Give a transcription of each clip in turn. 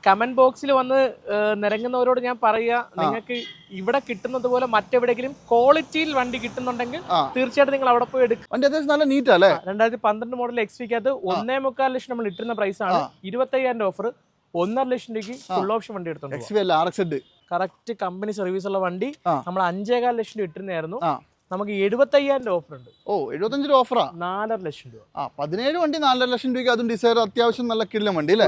Comment ബോക്സിൽ വന്ന് നിരങ്ങുന്നവരോട് ഞാൻ പറയുക, നിങ്ങൾക്ക് ഇവിടെ കിട്ടുന്നത് പോലെ മറ്റെവിടെയെങ്കിലും ക്വാളിറ്റിയിൽ വണ്ടി കിട്ടുന്നുണ്ടെങ്കിൽ തീർച്ചയായിട്ടും നിങ്ങൾ അവിടെ പോയി എടുക്കും. വണ്ടി അത്യാവശ്യം നല്ല നീറ്റ് അല്ലേ? 2012 മോഡൽ XV-ക്കകത്ത് 1.25 ലക്ഷം നമ്മൾ ഇട്ടുന്ന പ്രൈസാണ്. 25,000 ഓഫർ, 1.5 ലക്ഷം രൂപയ്ക്ക് ഫുൾ ഓപ്ഷൻ വണ്ടി എടുത്തോണ്ട് കറക്റ്റ് കമ്പനി സർവീസ് ഉള്ള വണ്ടി നമ്മൾ 5.25 ലക്ഷം രൂപ ഇട്ടിരുന്നായിരുന്നു. നമുക്ക് 75,000 ഓഫർ ഉണ്ട്. 75 രൂപ ഓഫറാ? 4.5 ലക്ഷം രൂപ. 17 വണ്ടി 4.5 ലക്ഷം രൂപയ്ക്ക്, അതും ഡിസൈർ അത്യാവശ്യം നല്ല കിടിലൻ വണ്ടി അല്ലേ?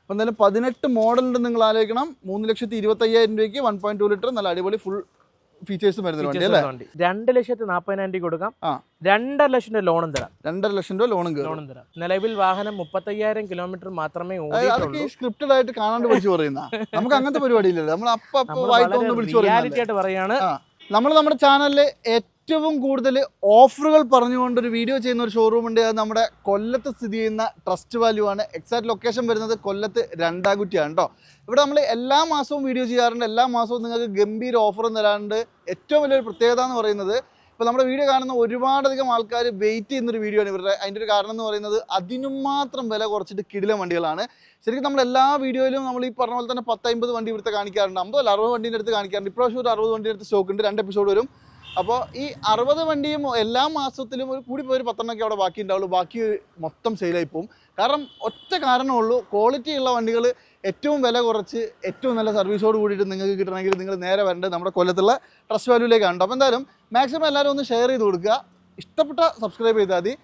അപ്പം എന്തായാലും 18 മോഡൽ ഉണ്ട്, നിങ്ങൾ ആലോചിക്കണം. 3,25,000 രൂപയ്ക്ക് 1.2 ലിറ്റർ നല്ല അടിപൊളി ഫുൾ ഫീച്ചേഴ്സ് വരുന്ന വണ്ടി അല്ലേ? 2,40,000 കൊടുക്കാം. 2.5 ലക്ഷം രൂപ ലോണും തരാം. 2.5 ലക്ഷം രൂപ ലോണും തരാം. നിലവിൽ വാഹനം 35,000 കിലോമീറ്റർ മാത്രമേ ഓടിയിട്ടുള്ളൂ. സ്ക്രിപ്റ്റഡ് ആയിട്ട് കാണാണ്ട് വിളിച്ചു പറയുന്ന നമുക്ക് അങ്ങനത്തെ പരിപാടി ഇല്ലല്ലോ. നമ്മൾ റിയാലിറ്റി ആയിട്ട് പറയാണ്. നമ്മൾ നമ്മുടെ ചാനലിൽ ഏറ്റവും കൂടുതൽ ഓഫറുകൾ പറഞ്ഞുകൊണ്ടൊരു വീഡിയോ ചെയ്യുന്ന ഒരു ഷോറൂം ഉണ്ട്. അത് നമ്മുടെ കൊല്ലത്ത് സ്ഥിതി ചെയ്യുന്ന ട്രസ്റ്റ് വാല്യൂ ആണ്. എക്സാക്ട് ലൊക്കേഷൻ വരുന്നത് കൊല്ലത്ത് രണ്ടാകുറ്റിയാണ് കേട്ടോ. ഇവിടെ നമ്മൾ എല്ലാ മാസവും വീഡിയോ ചെയ്യാറുണ്ട്. എല്ലാ മാസവും നിങ്ങൾക്ക് ഗംഭീര ഓഫറും തരാറുണ്ട്. ഏറ്റവും വലിയൊരു പ്രത്യേകത എന്ന് പറയുന്നത്, ഇപ്പോൾ നമ്മുടെ വീഡിയോ കാണുന്ന ഒരുപാടധികം ആൾക്കാർ വെയിറ്റ് ചെയ്യുന്നൊരു വീഡിയോ ആണ് ഇവരുടെ. അതിൻ്റെ ഒരു കാരണം എന്ന് പറയുന്നത് അതിനും മാത്രം വില കുറച്ചിട്ട് കിടിലൻ വണ്ടികളാണ്. ശരിക്കും നമ്മൾ എല്ലാ വീഡിയോയിലും നമ്മൾ ഈ പറഞ്ഞ പോലെ തന്നെ 10-50 വണ്ടി ഇവിടുത്തെ കാണിക്കാറുണ്ട്. 50 അല്ല 60 വണ്ടീൻ്റെ അടുത്ത് കാണിക്കാറുണ്ട്. ഇപ്രാവശ്യം ഒരു 60 വണ്ടിയുടെ അടുത്ത് സ്റ്റോക്ക് ഉണ്ട്. 2 എപ്പിസോഡ് വരും. അപ്പോൾ ഈ 60 വണ്ടിയും എല്ലാ മാസത്തിലും ഒരു കൂടി പോയി 10 അവിടെ ബാക്കി ഉണ്ടാവുള്ളൂ. ബാക്കി മൊത്തം സെയിലായി പോകും. കാരണം ഒറ്റ കാരണമുള്ളൂ, ക്വാളിറ്റി ഉള്ള വണ്ടികൾ ഏറ്റവും വില കുറച്ച് ഏറ്റവും നല്ല സർവീസോട് കൂടിയിട്ട് നിങ്ങൾക്ക് കിട്ടണമെങ്കിൽ നിങ്ങൾ നേരെ വരേണ്ടത് നമ്മുടെ കൊല്ലത്തുള്ള ട്രസ്റ്റ് വാല്യൂയിലേക്ക് കണ്ടു. അപ്പോൾ എന്തായാലും മാക്സിമം എല്ലാവരും ഒന്ന് ഷെയർ ചെയ്ത് കൊടുക്കുക. ഇഷ്ടപ്പെട്ട സബ്സ്ക്രൈബ് ചെയ്താൽ മതി.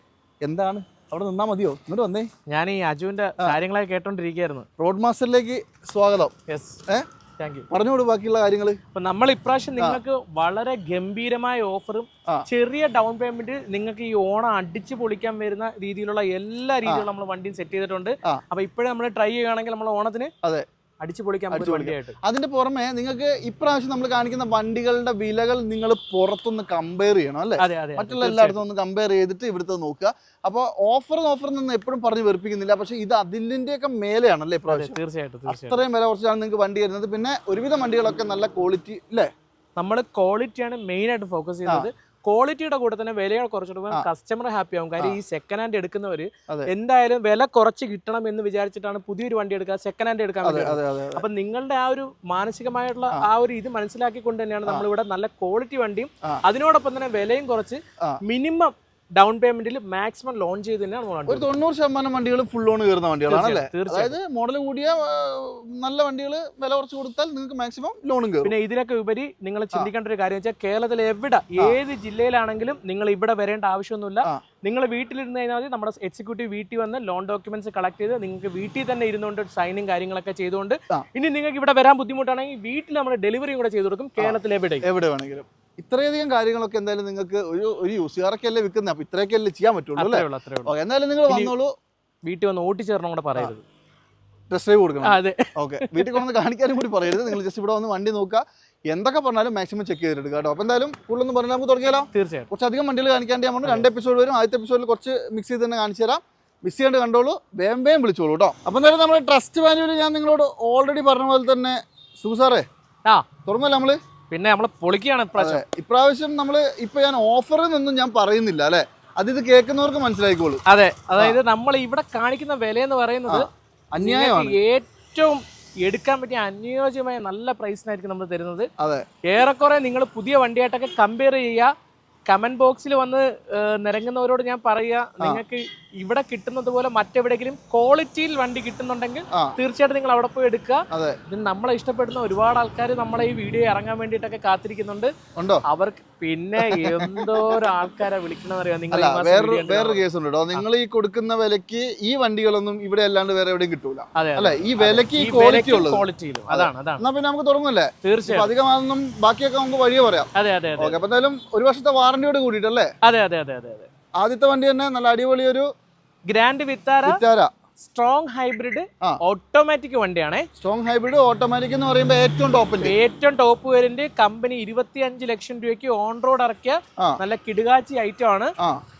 എന്താണ് അവിടെ നിന്നാൽ മതിയോ? ഇങ്ങോട്ട് വന്നേ. ഞാൻ ഈ അജുവിൻ്റെ കാര്യങ്ങളൊക്കെ കേട്ടോണ്ടിരിക്കുകയായിരുന്നു. റോഡ് മാസ്റ്ററിലേക്ക് സ്വാഗതം. പറഞ്ഞോളൂ ബാക്കിയുള്ള കാര്യങ്ങൾ. നമ്മൾ ഇപ്രാവശ്യം നിങ്ങൾക്ക് വളരെ ഗംഭീരമായ ഓഫറും ചെറിയ ഡൗൺ പേയ്മെന്റ് നിങ്ങൾക്ക് ഈ ഓണം അടിച്ചു പൊളിക്കാൻ വരുന്ന രീതിയിലുള്ള എല്ലാ രീതിയിലും നമ്മൾ വണ്ടിയും സെറ്റ് ചെയ്തിട്ടുണ്ട്. അപ്പൊ ഇപ്പോഴും നമ്മൾ ട്രൈ ചെയ്യുകയാണെങ്കിൽ നമ്മൾ ഓണത്തിന് അടിച്ചു പൊളിക്കാൻ വണ്ടിയായിട്ട്. അതിന്റെ പുറമെ നിങ്ങൾക്ക് ഇപ്രാവശ്യം നമ്മൾ കാണിക്കുന്ന വണ്ടികളുടെ വിലകൾ നിങ്ങൾ പുറത്തൊന്ന് കമ്പയർ ചെയ്യണം അല്ലേ? മറ്റുള്ള എല്ലായിടത്തും ഒന്ന് കമ്പയർ ചെയ്തിട്ട് ഇവിടുത്തെ നോക്കുക. അപ്പോൾ ഓഫർ നിന്ന് എപ്പോഴും പറഞ്ഞ് വെറുപ്പിക്കുന്നില്ല, പക്ഷെ ഇത് അതിൻ്റെയൊക്കെ മേലെയാണല്ലേ ഇപ്രാവശ്യം. തീർച്ചയായിട്ടും അത്രയും വില കുറച്ചാണ് നിങ്ങൾക്ക് വണ്ടി വരുന്നത്. പിന്നെ ഒരുവിധം വണ്ടികളൊക്കെ നല്ല ക്വാളിറ്റി അല്ലേ? നമ്മൾ ക്വാളിറ്റിയാണ് മെയിൻ ആയിട്ട് ഫോക്കസ് ചെയ്യുന്നത്. ക്വാളിറ്റിയുടെ കൂടെ തന്നെ വിലകൾ കുറച്ചിട്ട് കസ്റ്റമർ ഹാപ്പി ആവും. കാര്യം ഈ സെക്കൻഡ് ഹാൻഡ് എടുക്കുന്നവര് എന്തായാലും വില കുറച്ച് കിട്ടണം എന്ന് വിചാരിച്ചിട്ടാണ് പുതിയൊരു വണ്ടി എടുക്കുക, സെക്കൻഡ് ഹാൻഡ് എടുക്കാൻ പറ്റുന്നത്. അപ്പൊ നിങ്ങളുടെ ആ ഒരു മാനസികമായിട്ടുള്ള ആ ഒരു ഇത് മനസ്സിലാക്കിക്കൊണ്ട് തന്നെയാണ് നമ്മളിവിടെ നല്ല ക്വാളിറ്റി വണ്ടിയും അതിനോടൊപ്പം തന്നെ വിലയും കുറച്ച് മിനിമം ഡൗൺ പേയ്മെന്റിൽ മാക്സിമം ലോഞ്ച് ചെയ്ത് തന്നെയാണ് ഒരു 90% വണ്ടികൾ ഫുൾ ലോൺ കയറുന്ന വണ്ടികളാണല്ലേ? അതായത് മോഡൽ കൂടിയ നല്ല വണ്ടികൾ വില കുറച്ച് കൊടുത്താൽ നിങ്ങൾക്ക് മാക്സിമം ലോണും കയറും. പിന്നെ ഇതിനൊക്കെ ഉപരി നിങ്ങൾ ചിന്തിക്കേണ്ട ഒരു കാര്യം വെച്ചാൽ കേരളത്തിൽ എവിടെ ഏത് ജില്ലയിലാണെങ്കിലും നിങ്ങൾ ഇവിടെ വരേണ്ട ആവശ്യമൊന്നുമില്ല. നിങ്ങൾ വീട്ടിലിരുന്ന് കഴിഞ്ഞാൽ മതി. നമ്മുടെ എക്സിക്യൂട്ടീവ് വീട്ടിൽ വന്ന് ലോൺ ഡോക്യുമെന്റ്സ് കളക്ട് ചെയ്ത് നിങ്ങൾക്ക് വീട്ടിൽ തന്നെ ഇരുന്നുകൊണ്ട് സൈനും കാര്യങ്ങളൊക്കെ ചെയ്തുകൊണ്ട് ഇനി നിങ്ങൾക്ക് ഇവിടെ വരാൻ ബുദ്ധിമുട്ടാണെങ്കിൽ വീട്ടിൽ നമ്മൾ ഡെലിവറിയും കൂടെ ചെയ്തു കൊടുക്കും. കേരളത്തിൽ എവിടെ വേണമെങ്കിലും. ഇത്രയധികം കാര്യങ്ങളൊക്കെ എന്തായാലും നിങ്ങൾക്ക് ഒരു യൂസുകാരൊക്കെ അല്ലേ വിൽക്കുന്നത്, അപ്പൊ ഇത്രയൊക്കെ അല്ലേ ചെയ്യാൻ പറ്റുള്ളൂ അല്ലേ? എന്തായാലും നിങ്ങൾ വന്നോളൂ. വീട്ടിൽ വന്ന് ഓട്ടിച്ചേരണം കൂടെ പറയരുത്, ടെസ്റ്റ് ഡ്രൈവ് കൊടുക്കണം. ഓക്കെ, വീട്ടിൽ കൊണ്ടു കാണിക്കാനും കൂടി പറയരുത്. നിങ്ങൾ ജസ്റ്റ് ഇവിടെ വന്ന് വണ്ടി നോക്കുക. എന്തൊക്കെ പറഞ്ഞാലും മാക്സിമം ചെക്ക് ചെയ്തിട്ട് കേട്ടോ. അപ്പോൾ എന്തായാലും കൂടുതലൊന്നും പറഞ്ഞാൽ നമുക്ക് തുടങ്ങിയാലോ? തീർച്ചയായും. കുറച്ചധികം വണ്ടികൾ കാണിക്കാണ്ട് നമ്മൾ 2 എപ്പിസോഡ് വരും. ആദ്യത്തെ എപ്പിസോഡിൽ കുറച്ച് മിക്സ് ചെയ്ത് തന്നെ കാണിച്ചു തരാം. മിസ് ചെയ്യാണ്ട് കണ്ടോളൂ, വേഗം വിളിച്ചോളൂ കേട്ടോ. അപ്പോൾ എന്തായാലും നമ്മുടെ ട്രസ്റ്റ് വാല്യൂവിൽ ഞാൻ നിങ്ങളോട് ഓൾറെഡി പറഞ്ഞ പോലെ തന്നെ സുസാറേ തുറന്നല്ലേ നമ്മള്? പിന്നെ നമ്മൾ പൊളിക്കുകയാണ് ഇപ്രാവശ്യം നമ്മൾ ഇപ്പൊ ഞാൻ ഓഫറിൽ നിന്നും ഞാൻ പറയുന്നില്ല അല്ലെ, അത് കേൾക്കുന്നവർക്ക് മനസ്സിലായിക്കോളൂ. അതെ, അതായത് നമ്മൾ ഇവിടെ കാണിക്കുന്ന വില എന്ന് പറയുന്നത് അന്യായമാണ്. ഏറ്റവും എടുക്കാൻ പറ്റിയ അനുയോജ്യമായ നല്ല പ്രൈസിനായിരിക്കും നമ്മൾ തരുന്നത്. ഏറെക്കുറെ നിങ്ങൾ പുതിയ വണ്ടിയായിട്ടൊക്കെ കമ്പയർ ചെയ്യുക. കമന്റ് ബോക്സിൽ വന്ന് നിരങ്ങുന്നവരോട് ഞാൻ പറയുക, നിങ്ങൾക്ക് ഇവിടെ കിട്ടുന്നത് പോലെ മറ്റെവിടെയെങ്കിലും ക്വാളിറ്റിയിൽ വണ്ടി കിട്ടുന്നുണ്ടെങ്കിൽ തീർച്ചയായിട്ടും നിങ്ങൾ അവിടെ പോയി എടുക്കുക. ഇത് നമ്മളെ ഇഷ്ടപ്പെടുന്ന ഒരുപാട് ആൾക്കാർ നമ്മളെ ഈ വീഡിയോ ഇറങ്ങാൻ വേണ്ടിയിട്ടൊക്കെ കാത്തിരിക്കുന്നുണ്ട്. അവർക്ക് പിന്നെ എന്തോരോ ആൾക്കാരെ വിളിക്കണമെന്നറിയാം. നിങ്ങൾ വേറൊരു കേസ് ഉണ്ട് കേട്ടോ. നിങ്ങൾ ഈ കൊടുക്കുന്ന വിലക്ക് ഈ വണ്ടികളൊന്നും ഇവിടെ അല്ലാണ്ട് വേറെ എവിടെയും കിട്ടൂല അല്ലെ? ഈ വിലക്ക് ഈ ക്വാളിറ്റി ഉള്ളത്. എന്നാ പിന്നെ നമുക്ക് തുടങ്ങല്ലേ? തീർച്ചയായും. അധികമാണെന്നും ബാക്കിയൊക്കെ നമുക്ക് വഴിയെ പറയാം. ഓക്കെ, അപ്പൊ എന്തായാലും 1 വർഷത്തെ വാറന്റിയോട് കൂടിയിട്ടല്ലേ? അതെ. ആദ്യത്തെ വണ്ടി തന്നെ നല്ല അടിപൊളി ഒരു grand Vitara strong hybrid automatic വണ്ടിയാണ്. സ്ട്രോങ് ഹൈബ്രിഡ് ഓട്ടോമാറ്റിക് എന്ന് പറയുമ്പോൾ ഏറ്റവും ടോപ്പ് വേരിയന്റ്. കമ്പനി 25 ലക്ഷം രൂപയ്ക്ക് ഓൺ റോഡ് ഇറക്കിയ നല്ല കിടുകാച്ചി ഐറ്റം ആണ്.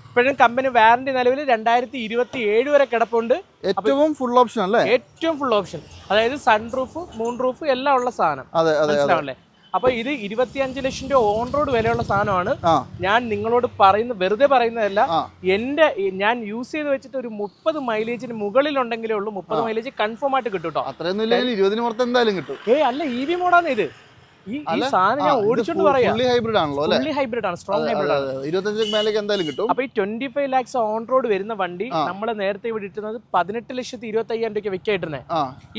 ഇപ്പോഴും കമ്പനി വാറന്റി നിലവിൽ 2027 വരെ കിടപ്പുണ്ട്. ഏറ്റവും ഫുൾ ഓപ്ഷൻ അല്ലേ? ഏറ്റവും ഫുൾ ഓപ്ഷൻ, അതായത് സൺറൂഫ്, മൂൺ റൂഫ് എല്ലാം ഉള്ള സാധനം. മനസ്സിലാവല്ലേ? അപ്പൊ ഇത് 25 ലക്ഷം രൂപ ഓൺ റോഡ് വിലയുള്ള സാധനമാണ്. ഞാൻ നിങ്ങളോട് വെറുതെ പറയുന്നതല്ല. ഞാൻ യൂസ് ചെയ്ത് വെച്ചിട്ട് ഒരു 30 മൈലേജിന് മുകളിലുണ്ടെങ്കിലേ ഉള്ളൂ. 30 മൈലേജ് കൺഫേം ആയിട്ട് കിട്ടും കേട്ടോ. അത്രയൊന്നും ഇല്ലെങ്കിൽ 20 പുറത്ത് എന്തായാലും കിട്ടും. അല്ല, EV മോഡാണ് ഇത്. ഈ സാധനം ഞാൻ ഓടിച്ചോണ്ട് പറയാം. ഹൈബ്രിഡ് ആണല്ലോ അല്ലേ? ഫുള്ളി ഹൈബ്രിഡ് ആണ്, സ്ട്രോങ് ഹൈബ്രിഡ് ആണ്. 25 മേലേക്ക് എന്തായാലും കിട്ടും. അപ്പൊ ഈ 25 lakhs ഓൺ റോഡ് വരുന്ന വണ്ടി നമ്മൾ നേരത്തെ ഇവിടെ ഇട്ടുന്നത് 18,25,000 രൂപയ്ക്ക് വെക്കായിട്ടിരുന്നേ.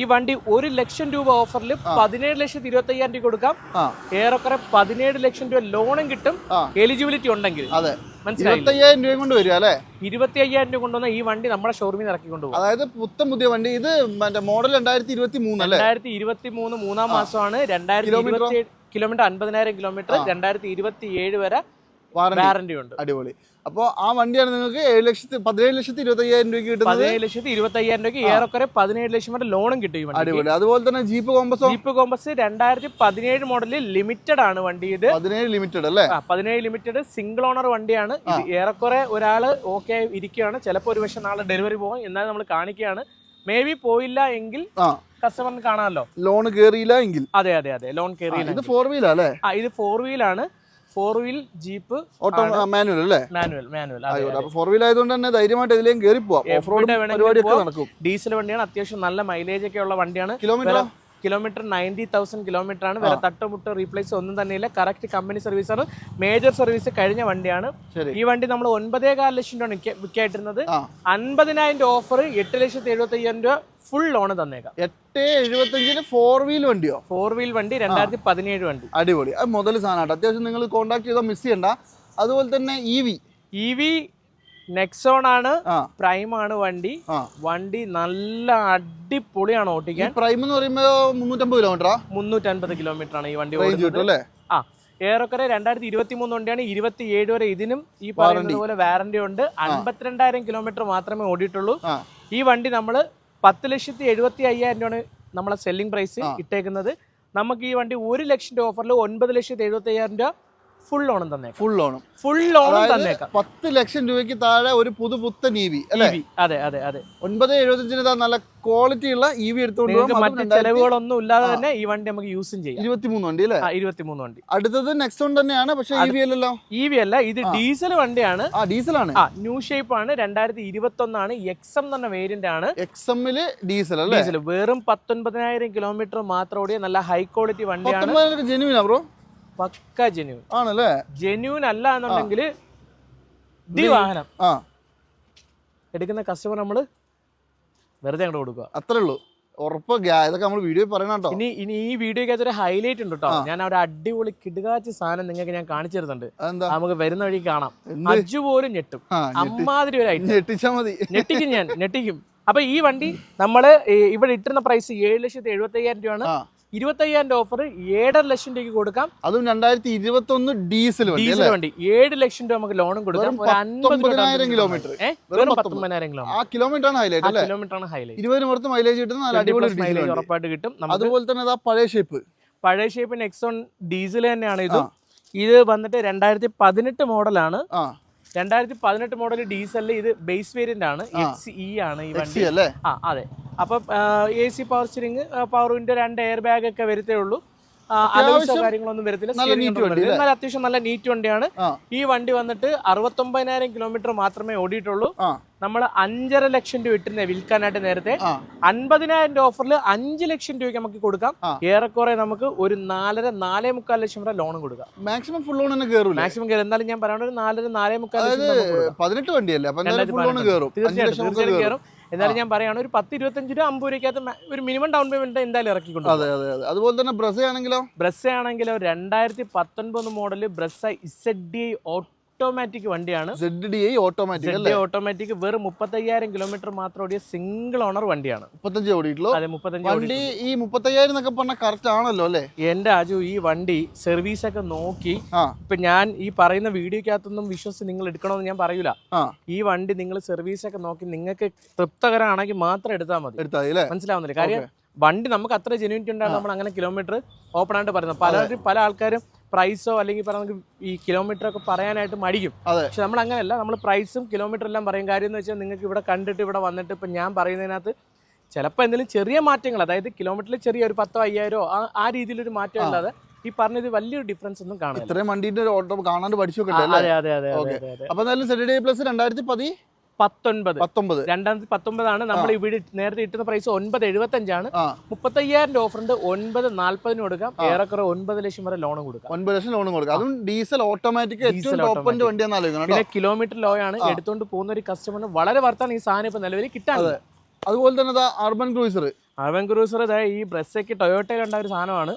ഈ വണ്ടി 1 ലക്ഷം രൂപ ഓഫറിൽ 17,25,000 രൂപ കൊടുക്കാം. ഏറെക്കുറെ 17 ലക്ഷം രൂപ ലോണും കിട്ടും, എലിജിബിലിറ്റി ഉണ്ടെങ്കിൽ. മനസ്സിലായി? 25,000 രൂപ കൊണ്ട് വരിക അല്ലേ? 25,000 രൂപ കൊണ്ടുവന്ന ഈ വണ്ടി നമ്മുടെ ഷോറൂമിൽ ഇറക്കി കൊണ്ടുപോകും. അതായത് പുത്തൻ പുതിയ വണ്ടി. ഇത് മോഡൽ 2023 അല്ലേ? 2023 മൂന്നാം മാസമാണ്. 2027 കിലോമീറ്റർ, 50,000 കിലോമീറ്റർ. 2027 വരെ വാറന്റി ഉണ്ട്. അടിപൊളി. അപ്പോൾ ആ വണ്ടിയാണ് നിങ്ങൾക്ക് 17,25,000 രൂപയ്ക്ക് കിട്ടുന്നത്. 17,25,000 രൂപയ്ക്ക് ഏറെക്കുറെ 17 ലക്ഷം വരെ ലോണും കിട്ടും. അടിപൊളി. അതുപോലെ തന്നെ ജീപ്പ് കോമ്പസ് 2017 മോഡലിൽ ലിമിറ്റഡ് ആണ് വണ്ടി. ഇത് 17 ലിമിറ്റഡ് അല്ലേ? 17 ലിമിറ്റഡ് സിംഗിൾ ഓണർ വണ്ടിയാണ്. ഇത് ഏറെക്കുറെ ഒരാൾ ഓക്കെ ഇരിക്കുകയാണ്. ചിലപ്പോൾ ഒരു പക്ഷേ നാളെ ഡെലിവറി പോകും. എന്നാൽ നമ്മൾ കാണിക്കുകയാണ്. മേ ബി പോയില്ല എങ്കിൽ കസ്റ്റമറിന് കാണാമല്ലോ. ലോൺ കയറിയില്ല എങ്കിൽ. അതെ, ലോൺ കയറിയില്ല. ഇത് 4 വീൽ അല്ലേ? ഇത് 4 വീലാണ്. 4 വീൽ ജീപ്പ് ഓട്ടോ മാനുവൽ അല്ലേ? മാനുവൽ. അപ്പോൾ 4 വീൽ ആയതുകൊണ്ട് തന്നെ ധൈര്യമായിട്ട് ഇതിലേയും കയറി പോവാം. ഓഫ് റോഡ് പരിപാടിയൊക്കെ നടക്കും. ഡീസൽ വണ്ടിയാണ്. അത്യാവശ്യം നല്ല മൈലേജ് ഒക്കെ ഉള്ള വണ്ടിയാണ്. കിലോമീറ്റർ 90,000 കിലോമീറ്റർ ആണ്. വേറെ തട്ടുമുട്ട് റീപ്ലേസ് ഒന്നും തന്നെയില്ല. കറക്റ്റ് കമ്പനി സർവീസാണ്. മേജർ സർവീസ് കഴിഞ്ഞ വണ്ടിയാണ്. ഈ വണ്ടി നമ്മൾ 9.25 ലക്ഷം രൂപ വിൽക്കായിട്ടിരുന്നത്. 50,000 ഓഫർ 8,75,000 രൂപ ഫുൾ ലോണ് തന്നേക്കാം. 8,75 4 വീൽ വണ്ടിയോ? 4 വീൽ വണ്ടി, 2017 വണ്ടി. അടിപൊളി. അത് മുതൽ സാധനമാണ്. അത്യാവശ്യം നിങ്ങൾ കോൺടാക്ട് ചെയ്താൽ മിസ് ചെയ്യണ്ട. അതുപോലെ തന്നെ EV നെക്സോൺ ആണ്. പ്രൈം ആണ് വണ്ടി. വണ്ടി നല്ല അടിപൊളിയാണ് ഓടിക്കാൻ. പ്രൈം എന്ന് പറയുമ്പോൾ 350 കിലോമീറ്ററാ? 350 കിലോമീറ്റർ ആണ് ഈ വണ്ടി. ഏറെക്കുറെ 2023 വണ്ടിയാണ്. 27 വരെ ഇതിനും ഈ പറയുന്നത് പോലെ വാറന്റി ഉണ്ട്. 52,000 കിലോമീറ്റർ മാത്രമേ ഓടിയിട്ടുള്ളൂ. ഈ വണ്ടി നമ്മൾ 10,75,000 രൂപയാണ് നമ്മളെ സെല്ലിംഗ് പ്രൈസ് ഇട്ടേക്കുന്നത്. നമുക്ക് ഈ വണ്ടി 1 ലക്ഷം രൂപ ഓഫറിൽ 9,75,000 രൂപ ഫുൾ ലോണും തന്നേക്കാം. ഫുൾ ലോണും തന്നേക്കാം. 10 ലക്ഷം രൂപയ്ക്ക് താഴെ ഒരു പുതുപുത്തൻ EV അല്ലേ? അതെ. 9,75 നല്ല ക്വാളിറ്റി ഉള്ള EV എടുത്തുകൊണ്ട് മറ്റു ചെലവുകളൊന്നും ഇല്ലാതെ തന്നെ ഈ വണ്ടി നമുക്ക് യൂസും ചെയ്യാം. 23 വണ്ടി അല്ലേ? 23 വണ്ടി. അടുത്തത് നെക്സോൺ തന്നെയാണ്, പക്ഷേ EV അല്ലല്ലോ. EV അല്ല, ഇത് ഡീസൽ വണ്ടിയാണ്. ഡീസലാണ്. ന്യൂ ഷേപ്പ് ആണ്. 2021 ആണ്. XM തന്നെ വേരിയന്റ് ആണ്. XM-ല് ഡീസൽ അല്ലേ? ഡീസൽ വെറും 19,000 കിലോമീറ്റർ മാത്രം ഓടിയ നല്ല ഹൈ ക്വാളിറ്റി വണ്ടിയാണ്. ജെന്യുവിനാ ബ്രോ? പക്ക ജെന്യൂൻ ആണല്ലേ? ജെന്യൂൻ അല്ല എന്നുണ്ടെങ്കിൽ വാഹനം എടുക്കുന്ന കസ്റ്റമർ നമ്മൾ വെറുതെ അങ്ങോട്ട് കൊടുക്കുക. അത്രേ ഉള്ളൂ. ഉറപ്പ്. ഇതൊക്കെ നമ്മൾ വീഡിയോ പറയണം കേട്ടോ. ഇനി ഈ വീഡിയോക്കകത്ത് ഒരു ഹൈലൈറ്റ് ഉണ്ട് കേട്ടോ. ഞാൻ ഒരു അടിപൊളി കിടുകാച്ച് സാധനം നിങ്ങൾക്ക് ഞാൻ കാണിച്ചു തരുന്നുണ്ട്. നമുക്ക് വരുന്ന വഴി കാണാം. അജു പോലും ഞെട്ടും. അമ്മാതിരി ഒരു ഐറ്റം. ഞെട്ടിച്ചാ മതി. ഞെട്ടിക്കും. അപ്പൊ ഈ വണ്ടി നമ്മള് ഇവിടെ ഇട്ടിരുന്ന പ്രൈസ് 7,75,000 രൂപയാണ്. 25,000 ഓഫർ 7.5 ലക്ഷം രൂപയ്ക്ക് കൊടുക്കാം. അതും 2021 ഡീസൽ വണ്ടി. 7 ലക്ഷം രൂപ നമുക്ക് ലോണും കൊടുക്കാം. 19,000 കിലോമീറ്റർ. വെറും 19,000 കിലോമീറ്റർ. ആ കിലോമീറ്റർ ആണ് ഹൈലൈറ്റ് അല്ലേ? കിലോമീറ്റർ ആണ് ഹൈലൈറ്റ്. 20 പുറത്ത് മൈലേജ് കിട്ടുന്ന നല്ല അടിപൊളി മൈലേജ് ഉറപ്പായിട്ട് കിട്ടും. അതുപോലെ തന്നെ പഴയ ഷേപ്പ് നെക്സോൺ ഡീസൽ തന്നെയാണ് ഇത്. ഇത് വന്നിട്ട് 2018 മോഡലാണ്. 2018 മോഡൽ ഡീസലിൽ ഇത് ബേസ് വേരിയന്റ് ആണ്. XE ആണ് ഈ വണ്ടി. അതെ. അപ്പം AC power steering, power window, 2 air bag ഒക്കെ വരത്തേ ഉള്ളൂ. അലവൻസോ കാര്യങ്ങളൊന്നും വരത്തില്ല. എന്നാൽ അത്യാവശ്യം നല്ല നീറ്റ് വണ്ടിയാണ്. ഈ വണ്ടി വന്നിട്ട് 69,000 കിലോമീറ്റർ മാത്രമേ ഓടിയിട്ടുള്ളൂ. നമ്മൾ 5.5 ലക്ഷം രൂപ ഇട്ടിരുന്നേ വിൽക്കാനായിട്ട് നേരത്തെ. 50,000 ഓഫറിൽ 5 ലക്ഷം രൂപയ്ക്ക് നമുക്ക് കൊടുക്കാം. ഏറെക്കുറെ നമുക്ക് ഒരു 4.5-4.25 ലക്ഷം വരെ ലോണും കൊടുക്കാം. മാക്സിമം ഫുൾ ലോൺ തന്നെ കയറും. മാക്സിമം കയറും. എന്നാലും ഞാൻ പറയുന്നത് ഒരു 4.5-4.25 ലക്ഷം. 18 വണ്ടിയല്ലേ? തീർച്ചയായിട്ടും കയറും. എന്നാലും ഞാൻ പറയാണ് ഒരു 10-25 രൂപ 50 രൂപയ്ക്കകത്ത് ഒരു മിനിമം ഡൗൺ പേയ്മെന്റ് എന്തായാലും ഇറക്കിക്കൊണ്ടു. അതുപോലെ തന്നെ ബ്രസ ആണെങ്കിലോ 2019 മോഡല് ബ്രസ ZDI ഓട്ടോമാറ്റിക് വണ്ടിയാണ്. ZDI ഓട്ടോമാറ്റിക് വെറും 35,000 കിലോമീറ്റർ മാത്രം ഓടിയ സിംഗിൾ ഓണർ വണ്ടിയാണ്. 35 ഓടിയിട്ടുള്ളൂ. അതെ, 35 വണ്ടി. ഈ 35,000 എന്നൊക്കെ പറഞ്ഞാൽ കറക്റ്റ് ആണല്ലോ അല്ലേ? എന്റെ ആജു ഈ വണ്ടി സർവീസ് ഒക്കെ നോക്കി ഇപ്പൊ ഞാൻ ഈ പറയുന്ന വീഡിയോക്കകത്തൊന്നും വിശ്വസിച്ച് നിങ്ങൾ എടുക്കണമെന്ന് ഞാൻ പറയൂല. ഈ വണ്ടി നിങ്ങൾ സർവീസ് ഒക്കെ നോക്കി നിങ്ങൾക്ക് തൃപ്തകരമാണെങ്കിൽ മാത്രം എടുത്താൽ മതി. മനസ്സിലാവുന്നില്ല കാര്യം? വണ്ടി നമുക്ക് അത്ര ജെന്യൂനിറ്റി ഉണ്ടാകും. നമ്മൾ അങ്ങനെ കിലോമീറ്റർ ഓപ്പൺ ആയിട്ട് പറയുന്നത്. പല ആൾക്കാരും പ്രൈസോ അല്ലെങ്കിൽ നമുക്ക് ഈ കിലോമീറ്റർ ഒക്കെ പറയാനായിട്ട് മടിക്കും. പക്ഷെ നമ്മൾ അങ്ങനെയല്ല. നമ്മൾ പ്രൈസും കിലോമീറ്റർ എല്ലാം പറയും. കാര്യം എന്ന് വെച്ചാൽ നിങ്ങൾക്ക് ഇവിടെ കണ്ടിട്ട് ഇവിടെ വന്നിട്ട് ഇപ്പം ഞാൻ പറയുന്നതിനകത്ത് ചിലപ്പോൾ എന്തെങ്കിലും ചെറിയ മാറ്റങ്ങൾ, അതായത് കിലോമീറ്ററിൽ ചെറിയ ഒരു 10,000-5,000 ആ രീതിയിലൊരു മാറ്റം അല്ലാതെ ഈ പറഞ്ഞത് വലിയൊരു ഡിഫറൻസ് ഒന്നും കാണില്ല. ഇത്രയും വണ്ടിന്റെ ഒരു ഓട്ടോ കാണാണ്ട് പഠിച്ചു. അതെ അതെ അതെ. അപ്പൊ എന്തായാലും ZD പ്ലസ് 2019 2019 നമ്മൾ ഇവിടെ നേരത്തെ ഇട്ടുന്ന പ്രൈസ് 975 35,000 ഓഫർ ഉണ്ട്. 940 കൊടുക്കാം. ഏറെക്കുറെ 9 ലക്ഷം വരെ ലോൺ കൊടുക്കാം. 9 ലക്ഷം ലോൺ കൊടുക്കാം. അതും ഡീസൽ ഓട്ടോമാറ്റിക് ഏറ്റവും ടോപ്പ് എൻഡ് വണ്ടിയാണെന്ന് ആലോചിക്കണം. പിന്നെ കിലോമീറ്റർ ലോ ആണ്. എടുത്തോണ്ട് പോകുന്ന ഒരു കസ്റ്റമറിന് വളരെ വർത്താണ് ഈ സാധനം ഇപ്പൊ നിലവിൽ കിട്ടാൻ. അതുപോലെ തന്നെ അർബൻ ക്രൂസർ ഈ ബ്രസ്സൊക്കെ ടൊയോട്ടയിലുണ്ടായ ഒരു സാധനമാണ്.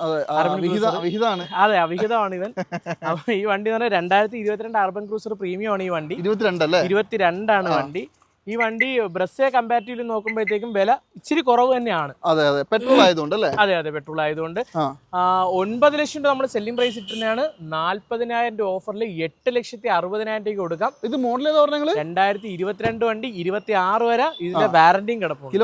അതെ, അവിഹിതമാണ് ഇവൻ. അപ്പൊ ഈ വണ്ടി എന്ന് പറഞ്ഞാൽ 2022 അർബൻ ക്രൂസർ പ്രീമിയം ആണ്. ഈ വണ്ടി 22 വണ്ടി. ഈ വണ്ടി ബ്രസ്സെ കമ്പാരിറ്റീവ്ലി നോക്കുമ്പോഴത്തേക്കും വില ഇച്ചിരി കുറവ് തന്നെയാണ്. പെട്രോൾ ആയതുകൊണ്ട്. അതെ, പെട്രോൾ ആയതുകൊണ്ട്. 9 ലക്ഷം രൂപ നമ്മൾ സെല്ലിംഗ് പ്രൈസ് ഇട്ടിട്ടാണ്. 40,000 ഓഫറിൽ 8,60,000 കൊടുക്കാം. ഇത് മോഡൽ ഏതാ പറഞ്ഞത്? 2022 വണ്ടി, 26 വരെ ഇതിന്റെ വാറന്റിയും കിടപ്പുണ്ട്.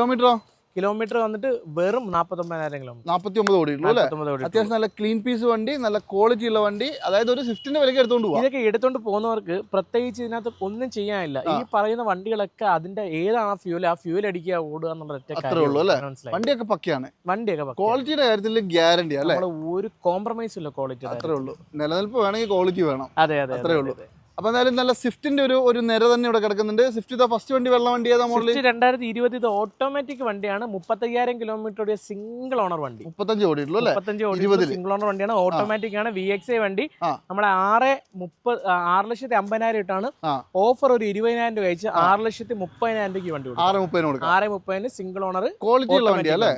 കിലോമീറ്റർ വന്നിട്ട് വെറും 49,000 കിലോമീറ്റർ. 49 ഓടിയിട്ടുള്ളൂ അല്ലേ? അത്യാവശ്യം നല്ല ക്ലീൻ പീസ് വണ്ടി, നല്ല ക്വാളിറ്റി ഉള്ള വണ്ടി. അതായത് ഒരു സ്വിഫ്റ്റിന്റെ വിലക്ക് എടുത്തോണ്ട് പോകും. ഇതൊക്കെ എടുത്തോണ്ട് പോകുന്നവർക്ക് പ്രത്യേകിച്ച് ഇതിനകത്ത് ഒന്നും ചെയ്യാനില്ല. ഈ പറയുന്ന വണ്ടികളൊക്കെ അതിന്റെ ഏതാണ് ആ ഫ്യൂൽ അടിക്കുക, ഓടുക എന്നുള്ള വണ്ടിയൊക്കെ പക്കയാണ്. ക്വാളിറ്റിയുടെ കാര്യത്തിൽ ഗ്യാരണ്ടി അല്ലേ? ഒരു കോംപ്രമൈസ് ഇല്ല ക്വാളിറ്റി. അത്രേ ഉള്ളൂ. നിലനിൽപ്പ് വേണമെങ്കിൽ ക്വാളിറ്റി വേണം. അതെ, അത്രേ ഉള്ളൂ. അപ്പൊ എന്തായാലും നല്ല സ്വിഫ്റ്റിന്റെ ഒരു നിര തന്നെ ഇവിടെ കിടക്കുന്നുണ്ട്. സ്വിഫ്റ്റ് ഫസ്റ്റ് വണ്ടി വെള്ള വണ്ടി ഏതാ മോഡൽ? 2020 ഇത് ഓട്ടോമാറ്റിക് വണ്ടിയാണ്. 35,000 കിലോമീറ്റർ ഓടിയ സിംഗിൾ ഓണർ വണ്ടി. 35 ഓടിയിട്ടുള്ളൂ അല്ലേ? 35 സിംഗിൾ ഓണർ വണ്ടിയാണ്. ഓട്ടോമാറ്റിക് ആണ്. VXI വണ്ടി. നമ്മളെ 6,50,000 ഇട്ടാണ് ഓഫർ. ഒരു 20,000 രൂപ അയച്ച് 6,30,000 രൂപയ്ക്ക് വണ്ടി കൊടുക്കും. 6,30,000 സിംഗിൾ ഓണർ. ക്വാളിറ്റി ഉള്ള വണ്ടി അല്ലേ?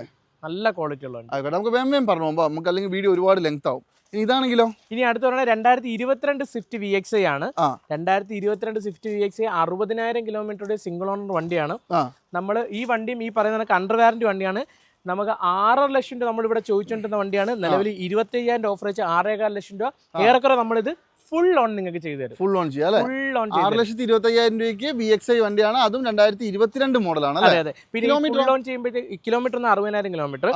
നല്ല ക്വാളിറ്റി ഉള്ള വണ്ടി. നമുക്ക് വേഗം പറഞ്ഞു പോകുമ്പോ നമുക്ക് അല്ലെങ്കിൽ വീഡിയോ ഒരുപാട് ലെങ്ത് ആവും. ഇതാണെങ്കിലോ? ഇനി അടുത്ത പറഞ്ഞാൽ 2022 സ്വിഫ്റ്റ് VXI ആണ്. 2022 സ്വിഫ്റ്റ് VXI 60,000 കിലോമീറ്ററുടെ സിംഗിൾ ഓണർ വണ്ടിയാണ്. നമ്മൾ ഈ വണ്ടിയും ഈ പറയുന്ന അണ്ടർ വാറന്റി വണ്ടിയാണ്. നമുക്ക് 6.5 ലക്ഷം രൂപ നമ്മളിവിടെ ചോദിച്ചുകൊണ്ടിരുന്ന വണ്ടിയാണ്. നിലവിൽ 25,000 ഓഫർ വെച്ച് 6.25 ലക്ഷം രൂപ. ഏറെക്കുറെ നമ്മളിത് ഫുൾ ലോൺ നിങ്ങൾക്ക് ചെയ്തു തരും. ഫുൾ ലോൺ ചെയ്യാം. 6,25,000 രൂപയ്ക്ക് VXI വണ്ടിയാണ്. അതും 2022 മോഡലാണ്. അതെ. പിന്നെ ഫുൾ ലോൺ ചെയ്യുമ്പോഴത്തേക്ക് കിലോമീറ്റർ 60,000 കിലോമീറ്റർ.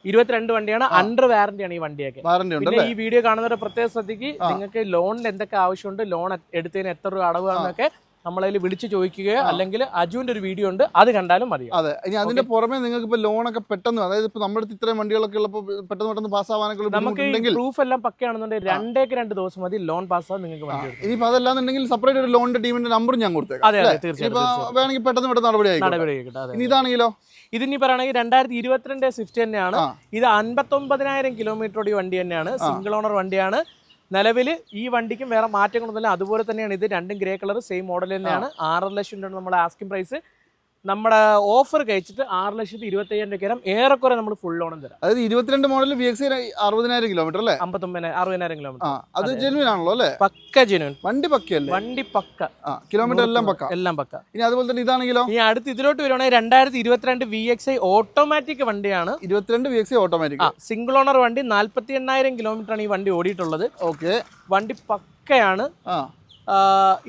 22 വണ്ടിയാണ്. അണ്ടർ വാറന്റിയാണ് ഈ വണ്ടിയൊക്കെ. പിന്നെ ഈ വീഡിയോ കാണുന്നവരുടെ പ്രത്യേക ശ്രദ്ധിക്ക്. നിങ്ങൾക്ക് ലോണിന് എന്തൊക്കെ ആവശ്യമുണ്ട്, ലോൺ എടുത്തതിന് എത്ര രൂപ അടവാന്നൊക്കെ നമ്മളതിൽ വിളിച്ച് ചോദിക്കുകയോ അല്ലെങ്കിൽ അജുവിന്റെ ഒരു വീഡിയോ ഉണ്ട്, അത് കണ്ടാലും മതി. അതെ. ഇനി അതിന്റെ പുറമെ നിങ്ങൾക്ക് ഇപ്പൊ ലോണൊക്കെ പെട്ടെന്ന്, അതായത് ഇപ്പൊ നമ്മുടെ ഇത്രയും വണ്ടികളൊക്കെ ഉള്ളപ്പോൾ പെട്ടെന്ന് പാസ്സാവാനൊക്കെ നമുക്ക് പ്രൂഫ് എല്ലാം പക്കയാണെന്നുണ്ടെങ്കിൽ 2 ദിവസം മതി ലോൺ പാസ്സാവാൻ നിങ്ങൾക്ക് വണ്ടി. ഇനിയിപ്പോ അതല്ലാന്നുണ്ടെങ്കിൽ സെപ്പറേറ്റ് ഒരു ലോണിന്റെ ടീമിന്റെ നമ്പർ ഞാൻ കൊടുത്തേക്കാം. അതെ, തീർച്ചയായും. വേണമെങ്കിൽ പെട്ടെന്ന് നടപടി ആയിക്കോട്ടെ. ഇനി ഇതാണെങ്കിലോ? ഇതിനി പറയുകയാണെങ്കിൽ 2022 സ്വിഫ്റ്റ് തന്നെയാണ്. ഇത് 59,000 കിലോമീറ്റർ വണ്ടി തന്നെയാണ്. സിംഗിൾ ഓണർ വണ്ടിയാണ്. നിലവിൽ ഈ വണ്ടിക്കും വേറെ മാറ്റങ്ങളൊന്നുമില്ല. അതുപോലെ തന്നെയാണ് ഇത്. രണ്ടും ഗ്രേ കളർ സെയിം മോഡൽ തന്നെയാണ്. 6.5 ലക്ഷം രൂപ നമ്മുടെ ആസ്കിംഗ് പ്രൈസ്. നമ്മുടെ ഓഫർ കഴിച്ചിട്ട് 6,25,000 രൂപ ഏറെക്കുറെ നമ്മൾ ഫുൾ ലോണും തരാം. അതായത് 22 മോഡൽ VXI 60,000 കിലോമീറ്റർ അല്ലേ? 60,000 കിലോമീറ്റർ. അത് ജെനുവിൻ ആണല്ലോ അല്ലേ? പക്ക ജെനുവിൻ വണ്ടി. പക്കയല്ലേ? വണ്ടി പക്ക. കിലോമീറ്റർ എല്ലാം പക്ക. ഇനി അതുപോലെ തന്നെ ഇതാണെങ്കിലോ? ഈ അടുത്ത് ഇതിലോട്ട് വരുവാണെങ്കിൽ 2022 VXI ഓട്ടോമാറ്റിക് വണ്ടിയാണ്. 22 VXI ഓട്ടോമാറ്റിക് സിംഗിൾ ഓണർ വണ്ടി. 48,000 കിലോമീറ്റർ ആണ് ഈ വണ്ടി ഓടിയിട്ടുള്ളത്. ഓക്കെ. വണ്ടി പക്കയാണ്.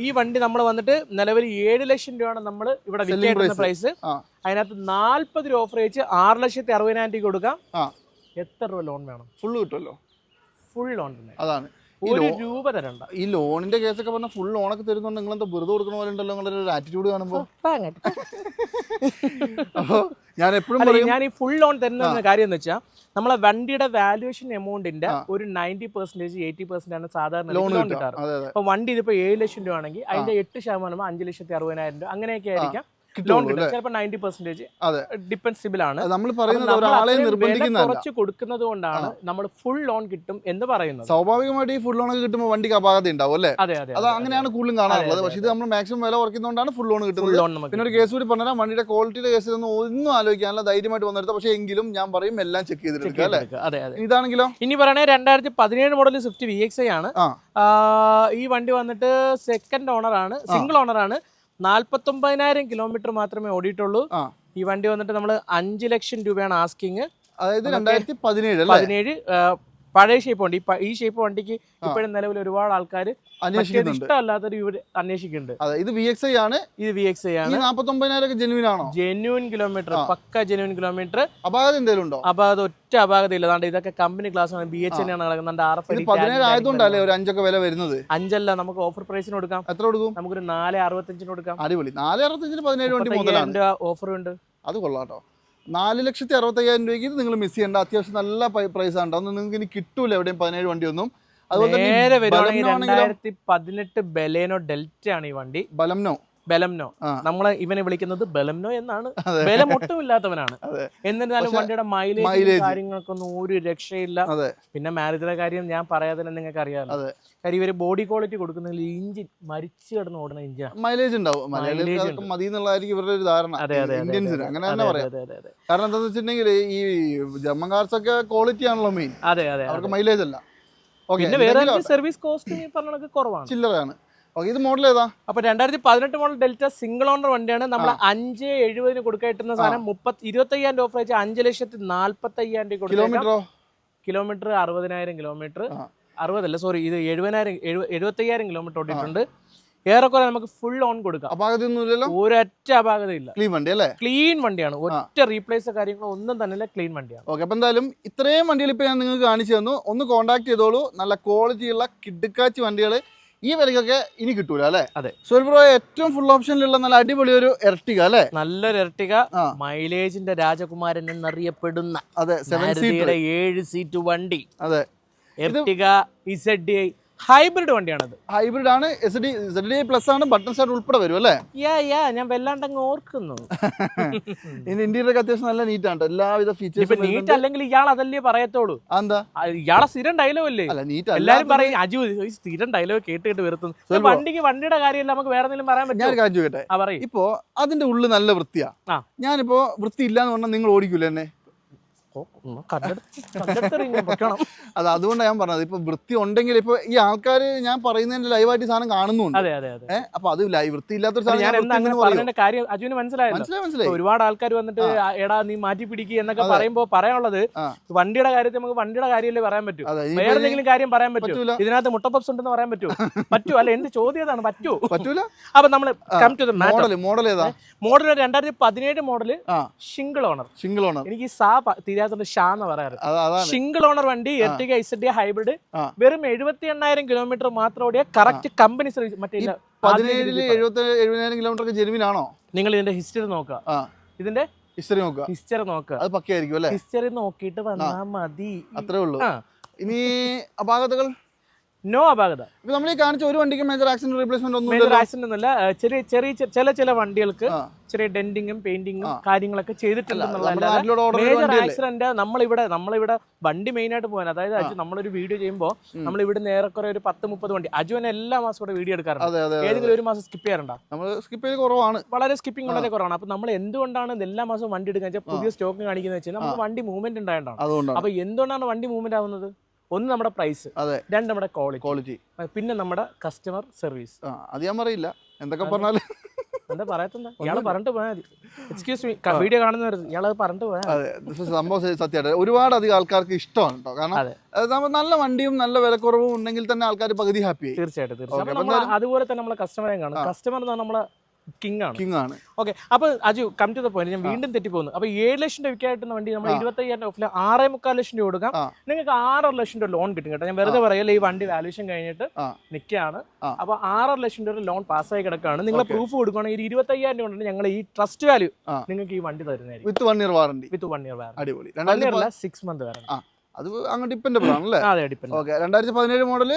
ഈ വണ്ടി നമ്മൾ വന്നിട്ട് നിലവിൽ 7 ലക്ഷം രൂപയാണ് നമ്മൾ ഇവിടെ വിൽക്കുന്ന പ്രൈസ്. അതിനകത്ത് 40 രൂപ ഓഫർ വെച്ച് 6,60,000 രൂപ കൊടുക്കാം. എത്ര രൂപ ലോൺ വേണം? ഫുള്ള് കിട്ടുമല്ലോ. ഫുൾ ലോൺ തന്നെ. അതാണ്. 1 രൂപ തരണ്ട. ഈ ലോണിന്റെ കേസൊക്കെ പറഞ്ഞാൽ ഫുൾ ലോണൊക്കെ തരുന്നുണ്ട്. നിങ്ങളെന്താ വെറുതെ കൊടുക്കണ പോലെ ഉണ്ടല്ലോ നിങ്ങളുടെ ഒരു ആറ്റിറ്റ്യൂഡ് കാണുമ്പോൾ. അപ്പോൾ ഞാൻ എപ്പോഴും ഞാൻ ഈ ഫുൾ ലോൺ തരുന്ന കാര്യം എന്ന് വെച്ചാൽ നമ്മളെ വണ്ടിയുടെ വാല്യുവേഷൻ എമൗണ്ടിന്റെ ഒരു 90% 80% ആണ് സാധാരണ ലോൺ കിട്ടാറ്. അപ്പൊ വണ്ടി ഇതിപ്പോ 7 ലക്ഷം രൂപ ആണെങ്കിൽ അതിന്റെ 8% 5,60,000 രൂപ അങ്ങനെയൊക്കെ ആയിരിക്കാം ലോൺ കിട്ടും. ചിലപ്പോൾ 90% ഡിപ്പെൻസിബിൾ ആണ്. കുറച്ച് കൊടുക്കുന്നത് കൊണ്ടാണ് നമ്മൾ ഫുൾ ലോൺ കിട്ടും എന്ന് പറയുന്നത്. സ്വാഭാവികമായിട്ട് ഈ ഫുൾ ലോൺ ഒക്കെ കിട്ടുമ്പോൾ വണ്ടിക്ക് അപാകത ഉണ്ടാവും അല്ലേ? അത് അങ്ങനെയാണ് കൂടുതലും കാണാറുള്ളത്. പക്ഷേ ഇത് നമ്മൾ മാക്സിമം വില കുറയ്ക്കുന്നതുകൊണ്ടാണ് ഫുൾ ലോൺ കിട്ടുന്നത്. പിന്നെ ഒരു കേസ് കൂടി പറഞ്ഞാൽ വണ്ടിയുടെ ക്വാളിറ്റിയുടെ കേസിൽ ഒന്നും ആലോചിക്കാനുള്ള ധൈര്യമായിട്ട് വന്നെടുത്ത. പക്ഷേ എങ്കിലും ഞാൻ പറയും എല്ലാം ചെക്ക് ചെയ്തിട്ട് അല്ലേ? ഇതാണെങ്കിലോ? ഇനി പറയണേ 2017 മോഡൽ സ്വിഫ്റ്റ് VXI ആണ്. ഈ വണ്ടി വന്നിട്ട് സെക്കൻഡ് ഓണർ ആണ്. സിംഗിൾ ഓണർ ആണ്. 49,000 കിലോമീറ്റർ മാത്രമേ ഓടിയിട്ടുള്ളൂ. ഈ വണ്ടി വന്നിട്ട് നമ്മൾ 5 ലക്ഷം രൂപയാണ് ആസ്കിങ്. അതായത് 2017 പഴയ ഷേപ്പ് വണ്ടി. ഈ ഷേപ്പ് വണ്ടിക്ക് ഇപ്പോഴും നിലവിൽ ഒരുപാട് ആൾക്കാർ ഇഷ്ടമല്ലാത്തൊരു ഇവർ അന്വേഷിക്കുന്നുണ്ട്. ഇത് VXI ആണ്. ഇത് VXI ആണ്. 49,000 ജെനുവിൻ ആണോ? ജെനുവിൻ കിലോമീറ്റർ, പക്ക ജെനുവിൻ കിലോമീറ്റർ. അപാകത എന്തെങ്കിലും ഉണ്ടോ? അപാകത ഒറ്റ അപാകത ഇല്ല. ഇതൊക്കെ കമ്പനി ക്ലാസ് ആണ്. BHN ആണ് കിടക്കുന്നുണ്ട്. 17 ആയതുകൊണ്ടല്ലേ ഒരു 5 ഒക്കെ വില വരുന്നത്? 5 അല്ല, നമുക്ക് ഓഫർ പ്രൈസിന് കൊടുക്കാം. എത്ര കൊടുക്കും? നമുക്കൊരു 4,65 കൊടുക്കാം. അടിപൊളി. 4,65 17 വണ്ടി മുതലാണ് ഓഫർ ഉണ്ട്. അത് കൊള്ളാട്ടോ. 4,65,000 രൂപയ്ക്ക് ഇത് നിങ്ങൾ മിസ് ചെയ്യേണ്ട. അത്യാവശ്യം നല്ല പ്രൈസ് ആണ്. അതൊന്നും നിങ്ങൾക്ക് ഇനി കിട്ടൂല എവിടെയും 17 വണ്ടിയൊന്നും. അതുപോലെ നേരെ വരുവാണെങ്കിൽ 2018 ബലേനോ ഡെൽറ്റ ആണ് ഈ വണ്ടി. ബെലംനോ നമ്മളെ ഇവനെ വിളിക്കുന്നത് ബെലംനോ എന്നാണ്. ബലം ഒട്ടുമില്ലാത്തവനാണ്. എന്നിരുന്നാലും വണ്ടിയുടെ മൈലേജ് കാര്യങ്ങൾക്കൊന്നും ഒരു രക്ഷയില്ല. പിന്നെ മാരുതിയുടെ കാര്യം ഞാൻ പറയാതെ തന്നെ നിങ്ങൾക്ക് അറിയാമല്ലോ. കാര്യം ഇവര് ബോഡി ക്വാളിറ്റി കൊടുക്കുന്നെങ്കിൽ ഇഞ്ചിൻ മരിച്ചു കിടന്ന് ഓടുന്ന ഇഞ്ചിൻ മൈലേജ് ഉണ്ടാവും. മതി എന്നുള്ളതായിരിക്കും ഇവരുടെ ഒരു ധാരണ ഇന്ത്യൻസിന്. അങ്ങനെ തന്നെ പറയാം. കാരണം എന്താണെന്ന് വെച്ചിട്ടുണ്ടെങ്കിൽ ഈ ജർമ്മൻ കാർസ് ഒക്കെ ക്വാളിറ്റി ആണല്ലോ മെയിൻ. അവർക്ക് മൈലേജ് അല്ല. പിന്നെ വേറെ സർവീസ് കോസ്റ്റ് പറഞ്ഞ കുറവാണ്, ചില്ലറയാണ്. ഇത് മോഡൽ ഏതാ? അപ്പൊ 2018 മോഡൽ ഡെൽറ്റ സിംഗിൾ ഓണർ വണ്ടിയാണ്. നമ്മൾ 5,70,000 കൊടുക്കാൻ കിട്ടുന്ന സാധനം 25,000 ഓഫർ വെച്ച് 5,45,000 കൊടുക്കും. കിലോമീറ്റർ 60,000 കിലോമീറ്റർ, 60 സോറി, ഇത് 75,000 കിലോമീറ്റർ ഓടിയിട്ടുണ്ട്. ഏറെക്കുറെ നമുക്ക് ഫുൾ ഓൺ കൊടുക്കാം. ഒരൊറ്റ അപാകതയില്ല. ക്ലീൻ വണ്ടി അല്ലേ? ക്ലീൻ വണ്ടിയാണ്. ഒറ്റ റീപ്ലേസ് കാര്യങ്ങളോ ഒന്നും തന്നെ ക്ലീൻ വണ്ടിയാണ്. ഓക്കെ, അപ്പൊ എന്തായാലും ഇത്രയും വണ്ടികൾ ഇപ്പൊ ഞാൻ നിങ്ങൾക്ക് കാണിച്ചു തന്നു. ഒന്ന് കോൺടാക്ട് ചെയ്തോളൂ. നല്ല ക്വാളിറ്റിയുള്ള കിഡ്ക്കാച്ചി വണ്ടികൾ ഈ വിലക്കൊക്കെ ഇനി കിട്ടൂല അല്ലേ? അതെ. സുഹേൽ ബ്രോ, ഏറ്റവും ഫുൾ ഓപ്ഷനിലുള്ള നല്ല അടിപൊളി ഒരു എർട്ടിക അല്ലേ? നല്ലൊരു എർട്ടിക, മൈലേജിന്റെ രാജകുമാരൻ എന്നറിയപ്പെടുന്ന 7 സീറ്റ് വണ്ടി. അതെ, എർട്ടിക ZDI ഹൈബ്രിഡ് വണ്ടിയാണത്. ഹൈബ്രിഡ് ആണ്. ZDI പ്ലസ് ആണ്. ബട്ടൺ സ്റ്റാർട്ട് ഉൾപ്പെടെ വരും അല്ലേ? ഞാൻ വല്ലാണ്ടങ്ങ് ഓർക്കുന്നു. ഇനി ഇന്റീരിയർ അത്യാവശ്യം നല്ല നീറ്റ് ആണ്. എല്ലാവിധ ഫീച്ചേഴ്സും. നീറ്റ് അല്ലെങ്കിൽ ഇയാൾ അതല്ലേ പറയത്തോളൂ. എന്താ ഇയാളെ സ്ഥിരം ഡയലോഗ് അല്ലേ? എല്ലാരും പറയും അജു സ്ഥിരം ഡയലോഗ് കേട്ട് വെറുത്തുന്നു. വണ്ടിയുടെ കാര്യമല്ല, നമുക്ക് വേറെ എന്തെങ്കിലും പറയാൻ പറ്റും. ഞാൻ കാണിച്ചു കേട്ടെ. ഇപ്പോ അതിന്റെ ഉള്ളിൽ നല്ല വൃത്തിയാ. ഞാനിപ്പോ വൃത്തി ഇല്ലാന്ന് പറഞ്ഞാൽ നിങ്ങൾ ഓടിക്കൂല എന്നെ? അത് അതുകൊണ്ടാണ് ഞാൻ പറഞ്ഞത്. ഇപ്പൊ വൃത്തി ഉണ്ടെങ്കിൽ ഇപ്പൊ ഈ ആൾക്കാർ ഞാൻ പറയുന്നതിന്റെ ലൈവായിട്ട് സാധനം കാണുന്നുണ്ട്. അപ്പൊ അത് വൃത്തി ഇല്ലാത്തൊരു സാധനം മനസ്സിലായി. ഒരുപാട് ആൾക്കാർ വന്നിട്ട് എടാ നീ മാറ്റി പിടിക്കുക എന്നൊക്കെ പറയുമ്പോ പറയാനുള്ളത് വണ്ടിയുടെ കാര്യത്തിൽ നമുക്ക് വണ്ടിയുടെ കാര്യമല്ലേ പറയാൻ പറ്റൂ. വേറെ എന്തെങ്കിലും കാര്യം പറയാൻ പറ്റൂ? ഇതിനകത്ത് മുട്ടപ്പപ്സ് ഉണ്ടെന്ന് പറയാൻ പറ്റൂ അല്ല? എന്റെ ചോദ്യം ഏതാണ്? പറ്റൂല. അപ്പൊ നമ്മള് മോഡൽ ഏതാ? Model 2017 model single owner. എനിക്ക് ഷാ എന്ന് പറയാറ്. സിംഗിൾ ഓണർ വണ്ടി എർട്ടിക ZDI ഹൈബ്രിഡ്. വെറും 78,000 കിലോമീറ്റർ മാത്രം ഓടിയ കറക്റ്റ് കമ്പനി സർവീസ്. മറ്റേ 70,000 കിലോമീറ്റർ ജെനുവിൻ ആണോ? നിങ്ങൾ ഇതിന്റെ ഹിസ്റ്ററി നോക്കുക. ഇതിന്റെ ഹിസ്റ്ററി നോക്കുക. അത് പക്കയായിരിക്കും അല്ലേ? ഹിസ്റ്ററി നോക്കിയിട്ട് വന്നാ മതി. അത്രേ ഉള്ളൂ. ഇനി അപാകതകൾ? നോ അപാകത. ഇപ്പൊ നമ്മൾ ഈ കാണിച്ച ഒരു വണ്ടിക്ക് മേജർ ആക്സിഡന്റ് റീപ്ലേസ്മെന്റ് ഒന്നും ഒന്നുമില്ല. ചില വണ്ടികൾക്ക് ചെറിയ ഡെന്റിങ്ങും പെയിന്റിങ്ങും കാര്യങ്ങളൊക്കെ ചെയ്തിട്ടുണ്ടെന്നുള്ള മേജർ ആക്സിഡന്റ്. നമ്മളിവിടെ വണ്ടി മെയിൻ ആയിട്ട് പോകാൻ, അതായത് നമ്മളൊരു വീഡിയോ ചെയ്യുമ്പോൾ നമ്മൾ ഇവിടെ നേരെക്കുറെ ഒരു 10-30 വണ്ടി അജുവിനെ എല്ലാ മാസം ഇവിടെ വീഡിയോ എടുക്കാറുണ്ട്. ഏതെങ്കിലും ഒരു മാസം സ്കിപ്പ് ചെയ്യാറുണ്ടോ? വളരെ സ്കിപ്പിംഗ് വളരെ കുറവാണ്. അപ്പൊ നമ്മൾ എന്തുകൊണ്ടാണ് എല്ലാ മാസവും വണ്ടി എടുക്കാൻ വെച്ചാൽ പുതിയ സ്റ്റോക്ക് കാണിക്കുന്നത് വെച്ചാൽ നമുക്ക് വണ്ടി മൂവ്മെന്റ് ഉണ്ടായിട്ടാണ്. അപ്പൊ എന്തുകൊണ്ടാണ് വണ്ടി മൂവ്മെന്റ് ആവുന്നത്? ഒന്ന് നമ്മുടെ പ്രൈസ്, രണ്ട് നമ്മുടെ ക്വാളിറ്റി, പിന്നെ നമ്മുടെ കസ്റ്റമർ സർവീസ്. അത് ഞാൻ പറയില്ല, എന്തൊക്കെ പറഞ്ഞാലും എന്താ പറയാത്തെന്താ? ഇയാള് പറഞ്ഞിട്ട് പോയാൽ മതി. എക്സ്ക്യൂസ് മീ, വീഡിയോ കാണുന്നവർ ഇയാളത് പറഞ്ഞിട്ട് പോയാൽ. സംഭവം സത്യമായിട്ട് ഒരുപാട് അധികം ആൾക്കാർക്ക് ഇഷ്ടമാണ് കേട്ടോ. കാരണം നല്ല വണ്ടിയും നല്ല വിലക്കുറവും ഉണ്ടെങ്കിൽ തന്നെ ആൾക്കാർ പകുതി ഹാപ്പി. തീർച്ചയായിട്ടും. അതുപോലെ തന്നെ നമ്മളെ കസ്റ്റമറെയും കാണും. കസ്റ്റമർ എന്ന് പറഞ്ഞാൽ നമ്മളെ കിങ് ആണ്. ഓക്കെ, അപ്പൊ Aju come to the point. ഞാൻ വീണ്ടും തെറ്റിപ്പോകുന്നു. അപ്പൊ 7 ലക്ഷം രൂപയ്ക്ക് ആയിട്ടുന്ന വണ്ടി നമ്മൾ 25,000 ഓഫിൽ 6.25 ലക്ഷം രൂപ കൊടുക്കാം. നിങ്ങൾക്ക് 6.5 ലക്ഷം രൂപ ലോൺ കിട്ടും കേട്ടോ. ഞാൻ വെറുതെ പറയല്ലേ, ഈ വണ്ടി വാല്യൂഷൻ കഴിഞ്ഞിട്ട് നിൽക്കുകയാണ്. അപ്പൊ 6.5 ലക്ഷം രൂപ ലോൺ പാസ്സായി കിടക്കുകയാണ്. നിങ്ങൾ പ്രൂഫ് കൊടുക്കുകയാണെങ്കിൽ 25,000 രൂപ കൊണ്ട് ഞങ്ങൾ ഈ ട്രസ്റ്റ് വാല്യൂ നിങ്ങൾക്ക് ഈ വണ്ടി തരുന്നതായിരിക്കും. വിത്ത് 1 year warranty. 1 year 6 month warranty. അത് അങ്ങ് ഡിപ്പെൻഡബിൾ ആണല്ലേ? 2017 മോഡല്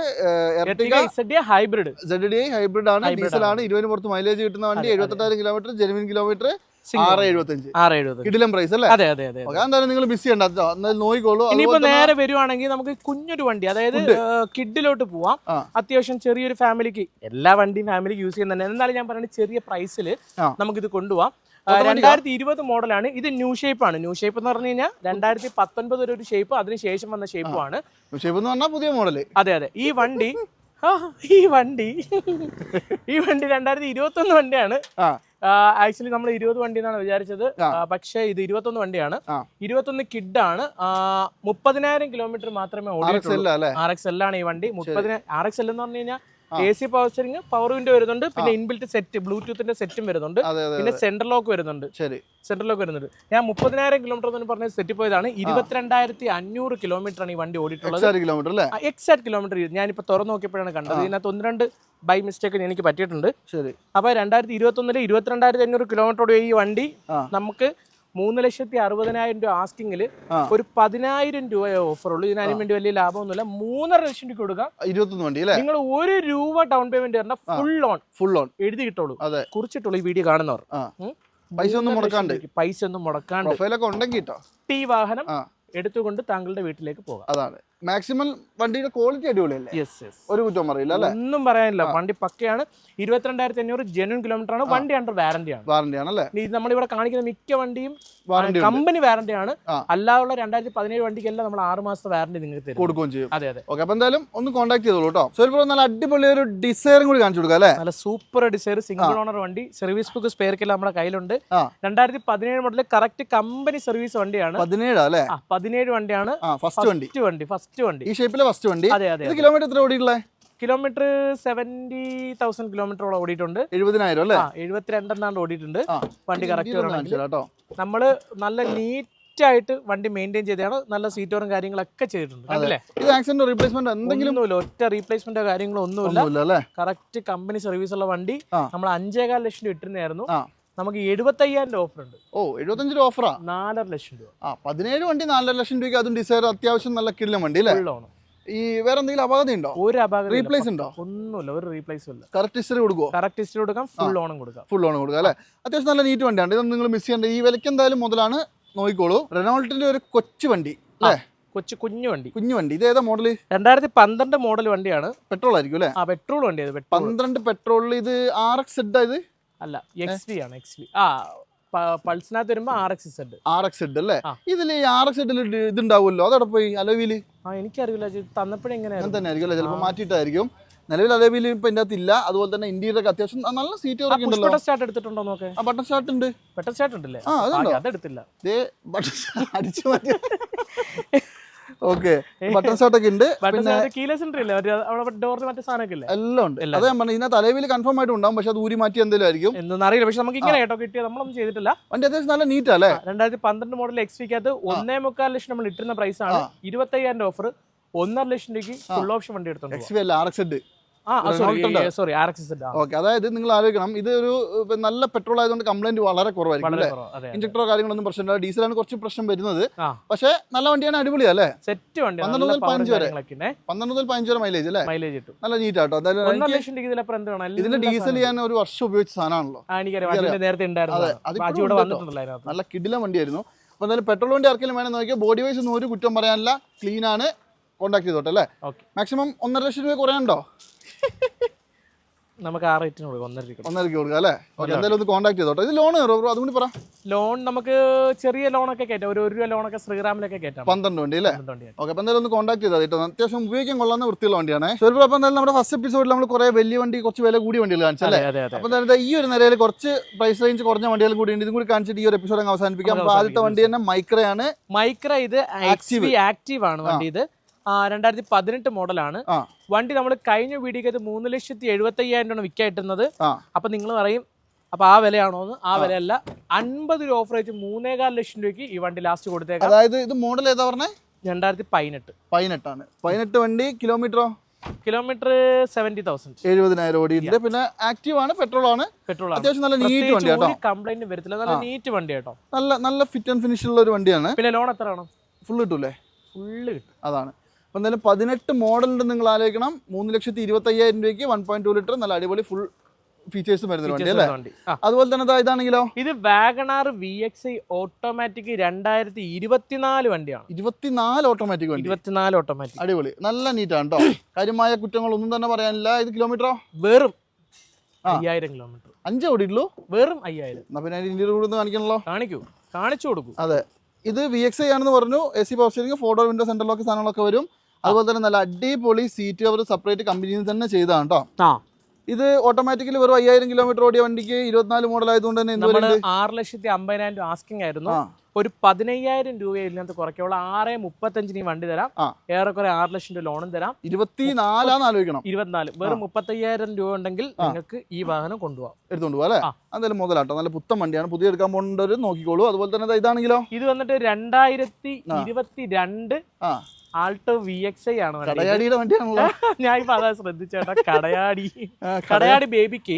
ഹൈബ്രിഡ്. ZDI ഹൈബ്രിഡ് ആണ്. ഡീസൽ ആണ്. 20 പുറത്ത് മൈലേജ് കിട്ടുന്ന വണ്ടി. 78,000 കിലോമീറ്റർ ജെനുവിൻ കിലോമീറ്റർ. 6.75 കിടിലം പ്രൈസ് അല്ലേ? എന്തായാലും നിങ്ങൾ മിസ് ചെയ്യണ്ട, നോക്കിക്കോളൂ. ഇനിയിപ്പോ നേരെ വരുവാണെങ്കിൽ നമുക്ക് കുഞ്ഞൊരു വണ്ടി, അതായത് കിഡിലോട്ട് പോവാം. അത്യാവശ്യം ചെറിയൊരു ഫാമിലിക്ക്, എല്ലാ വണ്ടിയും ഫാമിലിക്ക് യൂസ് ചെയ്യുന്നുണ്ട്. എന്നാലും ഞാൻ പറയുന്നത് ചെറിയ പ്രൈസിൽ നമുക്കിത് കൊണ്ടുപോകാം. 2020 മോഡലാണ്. ഇത് ന്യൂ ഷേപ്പ് ആണ്. ന്യൂ ഷേപ്പ് എന്ന് പറഞ്ഞു കഴിഞ്ഞാൽ 2019 ഒരു ഷേപ്പ്, അതിനുശേഷം വന്ന ഷേപ്പുമാണ്. പുതിയ മോഡല്. അതെ. ഈ വണ്ടി 2021 വണ്ടിയാണ്. ആക്ച്വലി നമ്മൾ 20 വണ്ടി എന്നാണ് വിചാരിച്ചത്, പക്ഷേ ഇത് 21 വണ്ടിയാണ്. 21 കിഡാണ്. 30,000 കിലോമീറ്റർ മാത്രമേ ഓടിയിട്ടുള്ളൂ. RXL ആണ് ഈ വണ്ടി. 30,000 RXL എന്ന് പറഞ്ഞു കഴിഞ്ഞാൽ AC power steering, power window വരുന്നുണ്ട്, പിന്നെ ഇൻബിൽറ്റ് സെറ്റ് ബ്ലൂടൂത്തിന്റെ സെറ്റും വരുന്നുണ്ട്, പിന്നെ സെൻട്രൽ ലോക്ക് വരുന്നുണ്ട്. ഞാൻ 30,000 കിലോമീറ്റർ എന്ന് പറഞ്ഞ സെറ്റ് പോയതാണ്. 22,500 കിലോമീറ്റർ ആണ് ഈ വണ്ടി ഓടിയിട്ടുള്ളത്. എക്സാക്ട് കിലോമീറ്റർ ഞാനിപ്പോ തുറന്നു നോക്കിയപ്പോഴാണ് കണ്ടത്. ഇതിനകത്ത് 1-2 ബൈ മിസ്റ്റേക്ക് എനിക്ക് പറ്റിയിട്ടുണ്ട്. അപ്പൊ 2021 22,500 കിലോമീറ്റർ ഓടിയ ഈ വണ്ടി നമുക്ക് 3,60,000 രൂപ ആസ്കിങ്ങിൽ ഒരു 10,000 രൂപ ഓഫർ ഉള്ളൂ. ഇതിന് അതിന് വേണ്ടി വലിയ ലാഭമൊന്നുമില്ല. 3.5 ലക്ഷം രൂപ കൊടുക്കാം. 21 വണ്ടി അല്ലേ? നിങ്ങൾ ₹1 ഡൗൺ പേയ്മെന്റ് പറഞ്ഞാൽ ഫുൾ ലോൺ എഴുതി കിട്ടുള്ളൂ, കുറിച്ചിട്ടുള്ളൂ ഈ വീഡിയോ കാണുന്നവർ. പൈസ ഒന്നും മുടക്കാണ്ട് ഉണ്ടെങ്കിൽ ഈ വാഹനം എടുത്തുകൊണ്ട് താങ്കളുടെ വീട്ടിലേക്ക് പോകാം. അതാണ് മാക്സിമം. വണ്ടിയുടെ ക്വാളിറ്റി അടിപൊളിയല്ലേ? ഒരു കുറ്റം പറയില്ല അല്ലേ? ഒന്നും പറയാനില്ല. വണ്ടി പക്കയാണ്. 22,500 ജെന്യൂൻ കിലോമീറ്റർ ആണ്. വണ്ടി അണ്ടർ വാറന്റി ആണ്. നമ്മളിവിടെ കാണിക്കുന്ന മിക്ക വണ്ടിയും കമ്പനി വാറന്റി ആണ്. അല്ലാതെ 2017 വണ്ടിക്കെല്ലാം നമ്മൾ 6 മാസത്തെ വാറന്റി നിങ്ങൾക്ക് കൊടുക്കുകയും ചെയ്യും. അതെ അതെ. ഓക്കെ, അപ്പൊ എന്തായാലും ഒന്ന് കോൺടാക്ട് ചെയ്തോളൂ കേട്ടോ. സോ നല്ല അടിപൊളി ഒരു ഡിസൈറും കൂടി കാണിച്ചു കൊടുക്കാം അല്ലേ? നല്ല സൂപ്പർ ഡിസൈർ സിംഗിൾ ഓണർ വണ്ടി. സർവീസ് ബുക്ക് സ്പെയർക്കെല്ലാം നമ്മുടെ കയ്യിലുണ്ട്. 2017 മോഡൽ കറക്റ്റ് കമ്പനി സർവീസ് വണ്ടിയാണ്. 17 അല്ലേ? 17 വണ്ടിയാണ്. ഫസ്റ്റ് വണ്ടി ഈ ഷേപ്പിലെ ഫസ്റ്റ് വണ്ടി. അതെ അതെ. കിലോമീറ്റർ എത്ര ഓടിയിട്ടുള്ളത്? കിലോമീറ്റർ 70,000 കിലോമീറ്ററോളം ഓടിയിട്ടുണ്ട്. 70,000 അല്ലേ? 72 ഓടിയിട്ടുണ്ട്. വണ്ടി കറക്റ്റ്. നമ്മള് നല്ല നീറ്റ് ആയിട്ട് വണ്ടി മെയിൻറ്റെയിൻ ചെയ്താണ്. നല്ല സീറ്റോറും കാര്യങ്ങളൊക്കെ ചെയ്തിട്ടുണ്ട്. ഇത് ആക്സിഡന്റ് റീപ്ലേസ്മെന്റ് എന്തെങ്കിലും? ഒറ്റ റീപ്ലേസ്മെന്റോ കാര്യങ്ങളോ ഒന്നുമില്ല. കറക്റ്റ് കമ്പനി സർവീസ് ഉള്ള വണ്ടി. നമ്മൾ 5.25 ലക്ഷം രൂപ ഇട്ടിരുന്നായിരുന്നു. നമുക്ക് 75,000 ഓഫർ ഉണ്ട്. 75 രൂപ ഓഫറാ? 4.5 ലക്ഷം രൂപ. 17 വണ്ടി 4.5 ലക്ഷം രൂപയ്ക്ക്. അതും ഡിസൈർ അത്യാവശ്യം നല്ല കിടിലൻ വണ്ടി അല്ലേ? ഈ വേറെ എന്തെങ്കിലും അപാകത ഉണ്ടോ? ഒരു അപാകത റീപ്ലേസ് ഉണ്ടോ? ഒന്നുമില്ല, ഒരു റീപ്ലേസും ഇല്ല. കറക്റ്റ് ഹിസ്റ്ററി കൊടുക്കുമോ? കറക്റ്റ് ഹിസ്റ്ററി കൊടുക്കാം. ഫുൾ ഓണം കൊടുക്കാം. ഫുൾ ഓണം കൊടുക്കാം അല്ലേ? അത്യാവശ്യം നല്ല നീറ്റ് വണ്ടിയാണ്. ഇതൊന്നും നിങ്ങൾ മിസ് ചെയ്യേണ്ട. ഈ വിലയ്ക്ക് എന്തായാലും മുതലാണ്. നോക്കിക്കോളൂ. റെനോൾട്ടിന്റെ ഒരു കൊച്ചു വണ്ടി അല്ലേ? കുഞ്ഞു വണ്ടി. ഇത് ഏതാ മോഡല്? 2012 മോഡൽ വണ്ടിയാണ്. പെട്രോൾ ആയിരിക്കും അല്ലേ? പെട്രോൾ വണ്ടി. 12 പെട്രോളിൽ. ഇത് RX ഇത് അല്ല, XV ആണ്. XV പൾസിനകത്ത് വരുമ്പോ RX അല്ലേ? ഇതില് RX ഇതുണ്ടാവുമല്ലോ, അതവിടെ പോയി അലോവില്? എനിക്കറിയില്ല, തന്നപ്പോഴേ അങ്ങനെ തന്നെ ആയിരിക്കും അല്ലേ? ചിലപ്പോൾ മാറ്റിയിട്ടായിരിക്കും. നിലവിൽ അലോവിൽ ഇപ്പൊ ഇതിന്റെ അകത്ത് ഇല്ല. അതുപോലെ തന്നെ ഇന്റീരിയർ അത്യാവശ്യം നല്ല സീറ്റ് ഉണ്ടല്ലോ. സ്റ്റാർട്ട് എടുത്തിട്ടുണ്ടോ നോക്കേ? ബട്ടൺ സ്റ്റാർട്ട് ഉണ്ട്. ബട്ടൺ സ്റ്റാർട്ട് ഉണ്ടല്ലേ? അതെടുത്തില്ല. അടിച്ചു മാറ്റി. ഓക്കെ, ബട്ടൺ സ്റ്റാർട്ട് ഒക്കെ ഉണ്ട്. എല്ലാം ഉണ്ട്. അതെ ഞാൻ പറഞ്ഞു, ഇതിനകത്ത് അലവിൽ കൺഫേം ആയിട്ട് ഉണ്ടാവും. പക്ഷെ അത് ഊരി മാറ്റി എന്തെങ്കിലും ആയിരിക്കും എന്നറിയില്ല. പക്ഷെ നമുക്ക് ഇങ്ങനെ കേട്ടോ കിട്ടിയത്, നമ്മളൊന്നും ചെയ്തിട്ടില്ല. വണ്ടി അത്യാവശ്യം നല്ല നീറ്റ് അല്ലേ? 2012 മോഡൽ XV-ക്കകത്ത് 1.25 ലക്ഷം നമ്മൾ ഇട്ടിരുന്ന പ്രൈസ് ആണ്. 25,000 ഓഫർ. 1.5 ലക്ഷം രൂപയ്ക്ക് ഫുൾ ഓപ്ഷൻ വണ്ടി എടുത്തോണ്ട്. XV അല്ല, RX. ഓക്കെ, അതായത് നിങ്ങൾ ആലോചിക്കണം, ഇത് ഒരു നല്ല പെട്രോൾ ആയതുകൊണ്ട് കംപ്ലൈന്റ് വളരെ കുറവായിരിക്കും അല്ലേ? ഇഞ്ചക്ടറോ കാര്യങ്ങളൊന്നും പ്രശ്നമില്ല. ഡീസലാണ് കുറച്ച് പ്രശ്നം വരുന്നത്. പക്ഷേ നല്ല വണ്ടിയാണ്, അടിപൊളിയാ അല്ലേ? സെറ്റ് വണ്ടി. 12 മുതൽ 15 വരെ മൈലേജ് അല്ലേ? നല്ല നീറ്റ് ആട്ടോ. ഇതിന്റെ ഡീസൽ ഞാൻ ഒരു വർഷം ഉപയോഗിച്ച സാധനമാണല്ലോ. നല്ല കിടിലൻ വണ്ടിയായിരുന്നു. അപ്പൊ എന്തായാലും പെട്രോൾ വണ്ടി ആർക്കെങ്കിലും വേണം നോക്കിയാൽ ബോഡി വൈസ് ഒന്നും ഒരു കുറ്റം പറയാനില്ല. ക്ലീൻ ആണ്. കോൺടാക്ട് ചെയ്തോട്ടെ അല്ലേ? മാക്സിമം 1.5 ലക്ഷം രൂപ കുറയാനുണ്ടോ? നമുക്ക് ആ റേറ്റിന് കൊടുക്കാം. 1.5 കൊടുക്കാം അല്ലേ? എന്തായാലും ഒന്ന് കോൺടാക്ട് ചെയ്തോട്ടെ. ഇത് ലോൺ അതുകൊണ്ട് പറ. ലോൺ നമുക്ക് ചെറിയ ലോണൊക്കെ കയറ്റാം. ഒരു ₹1 ലോണൊക്കെ ശ്രീറാമിലൊക്കെ കയറ്റാം. 12 വണ്ടി അല്ലേ? ഓക്കെ, അപ്പൊ എന്തായാലും ഒന്ന് കോൺടാക്ട് ചെയ്താൽ കേട്ടോ. അത്യാവശ്യം ഉപയോഗിക്കാൻ കൊള്ളാവുന്ന വൃത്തിയുള്ള വണ്ടിയാണ്. അപ്പൊ എന്തായാലും നമ്മുടെ ഫസ്റ്റ് എപ്പിസോഡിൽ നമ്മൾ കുറെ വലിയ വണ്ടി, കുറച്ച് വില കൂടിയ വണ്ടികൾ കാണിച്ചല്ലേ? അപ്പൊ എന്തായാലും ഈ ഒരു നിലയിൽ കുറച്ച് പ്രൈസ് റേഞ്ച് കുറഞ്ഞ വണ്ടികൾ കൂടി ഉണ്ട്. ഇതും കൂടി കാണിച്ചിട്ട് ഈ ഒരു എപ്പിസോഡ് അവസാനിപ്പിക്കാം. ആദ്യത്തെ വണ്ടി തന്നെ മൈക്രയാണ്. ഇത് ആക്റ്റീവ് ആണ് വണ്ടി. ഇത് 2018 മോഡലാണ് വണ്ടി. നമ്മൾ കഴിഞ്ഞ വീഡിയോക്ക് 3,75,000 രൂപ വിൽക്കായിട്ടുന്നത്. അപ്പൊ നിങ്ങൾ പറയും, അപ്പൊ ആ വിലയാണോന്ന്? ആ വിലയല്ല. 50 രൂപ ഓഫർ വെച്ച് 3.25 ലക്ഷം രൂപയ്ക്ക് ഈ വണ്ടി ലാസ്റ്റ് കൊടുത്തേക്കാം. അതായത് ഇത് മോഡൽ ഏതാ പറഞ്ഞേ? 2018 ആണ്. 18 വണ്ടി. കിലോമീറ്റർ 70,000. 70,000 ഓടിയിട്ടുണ്ട്. പിന്നെ ആക്റ്റീവ് ആണ്, പെട്രോൾ ആണ്. അത്യാവശ്യം നല്ല നീറ്റ് വണ്ടി കേട്ടോ. കംപ്ലൈന്റ് വരത്തില്ല. നല്ല നീറ്റ് വണ്ടി കേട്ടോ. നല്ല ഫിറ്റ് ആൻഡ് ഫിനിഷ് ഉള്ള ഒരു വണ്ടിയാണ്. പിന്നെ ലോൺ എത്ര ആണ്? ഫുള്ള് കിട്ടൂലേ? ഫുള്ള് കിട്ടും. അതാണ്. അപ്പൊ എന്തായാലും 18 മോഡലുണ്ട്. നിങ്ങൾ ആലോചിക്കണം, 3,25,000 രൂപയ്ക്ക് 1.2 ലിറ്റർ നല്ല അടിപൊളി ഫുൾ ഫീച്ചേഴ്സ് വരുന്ന വണ്ടി അല്ലേ? അതുപോലെ തന്നെ ഇതാണെങ്കിലോ, ഇത് വാഗണാർ VXi ഓട്ടോമാറ്റിക് 2024 വണ്ടിയാണ്. 24 ഓട്ടോമാറ്റിക് വണ്ടി. 24 ഓട്ടോമാറ്റിക്. അടിപൊളി, നല്ല നീറ്റാണ് കേട്ടോ. കാര്യമായ കുറ്റങ്ങളൊന്നും തന്നെ പറയാനില്ല. ഇത് കിലോമീറ്ററോ? വെറും 5,000 കിലോമീറ്റർ. 5 ഓടിയിട്ടുള്ളൂ. വെറും 5,000. എന്നാ പിന്നെ ഇന്ത്യയിൽ കൂടെ കാണിക്കണല്ലോ. കാണിച്ചു കൊടുക്കും. അതെ, ഇത് VXi ആണെന്ന് പറഞ്ഞു. AC power steering, 4 door window, central lock സാധനങ്ങളൊക്കെ വരും. അതുപോലെ തന്നെ നല്ല അടിപൊളി സീറ്റ് കവർ സെപ്പറേറ്റ് കമ്പനിയിൽ തന്നെ ചെയ്തതാണ് കേട്ടോ. ഇത് ഓട്ടോമാറ്റിക്കലി വെറും 5,000 കിലോമീറ്റർ ഓടിയ വണ്ടിക്ക് 24 മോഡൽ ആയതുകൊണ്ട് തന്നെ 6,50,000 ആസ്കിംഗ് ആയിരുന്നു. ഒരു 15,000 രൂപ ഇതിനകത്ത് കുറയ്ക്കുള്ള 6,35 വണ്ടി തരാം. ഏറെക്കുറെ 6 ലക്ഷം രൂപ ലോണും തരാം. 24 ആലോചിക്കണം. 24 വെറും 35,000 രൂപ ഉണ്ടെങ്കിൽ നിങ്ങൾക്ക് ഈ വാഹനം കൊണ്ടുപോകാം. എടുത്തോണ്ട് പോകാം അല്ലേ? എന്തായാലും മുതലാട്ടോ. നല്ല പുത്തൻ വണ്ടിയാണ്. പുതിയ എടുക്കാൻ പോകേണ്ടവർ നോക്കിക്കോളൂ. അതുപോലെ തന്നെ ഇതാണെങ്കിലോ, ഇത് വന്നിട്ട് 2022 ആൾട്ടോ VXi ആണ്. കടയാടിയുടെ വണ്ടിയാണല്ലോ. ഞാൻ ഇപ്പൊ അതാ ശ്രദ്ധിച്ചേട്ടാ. കടയാടി ബേബിക്ക്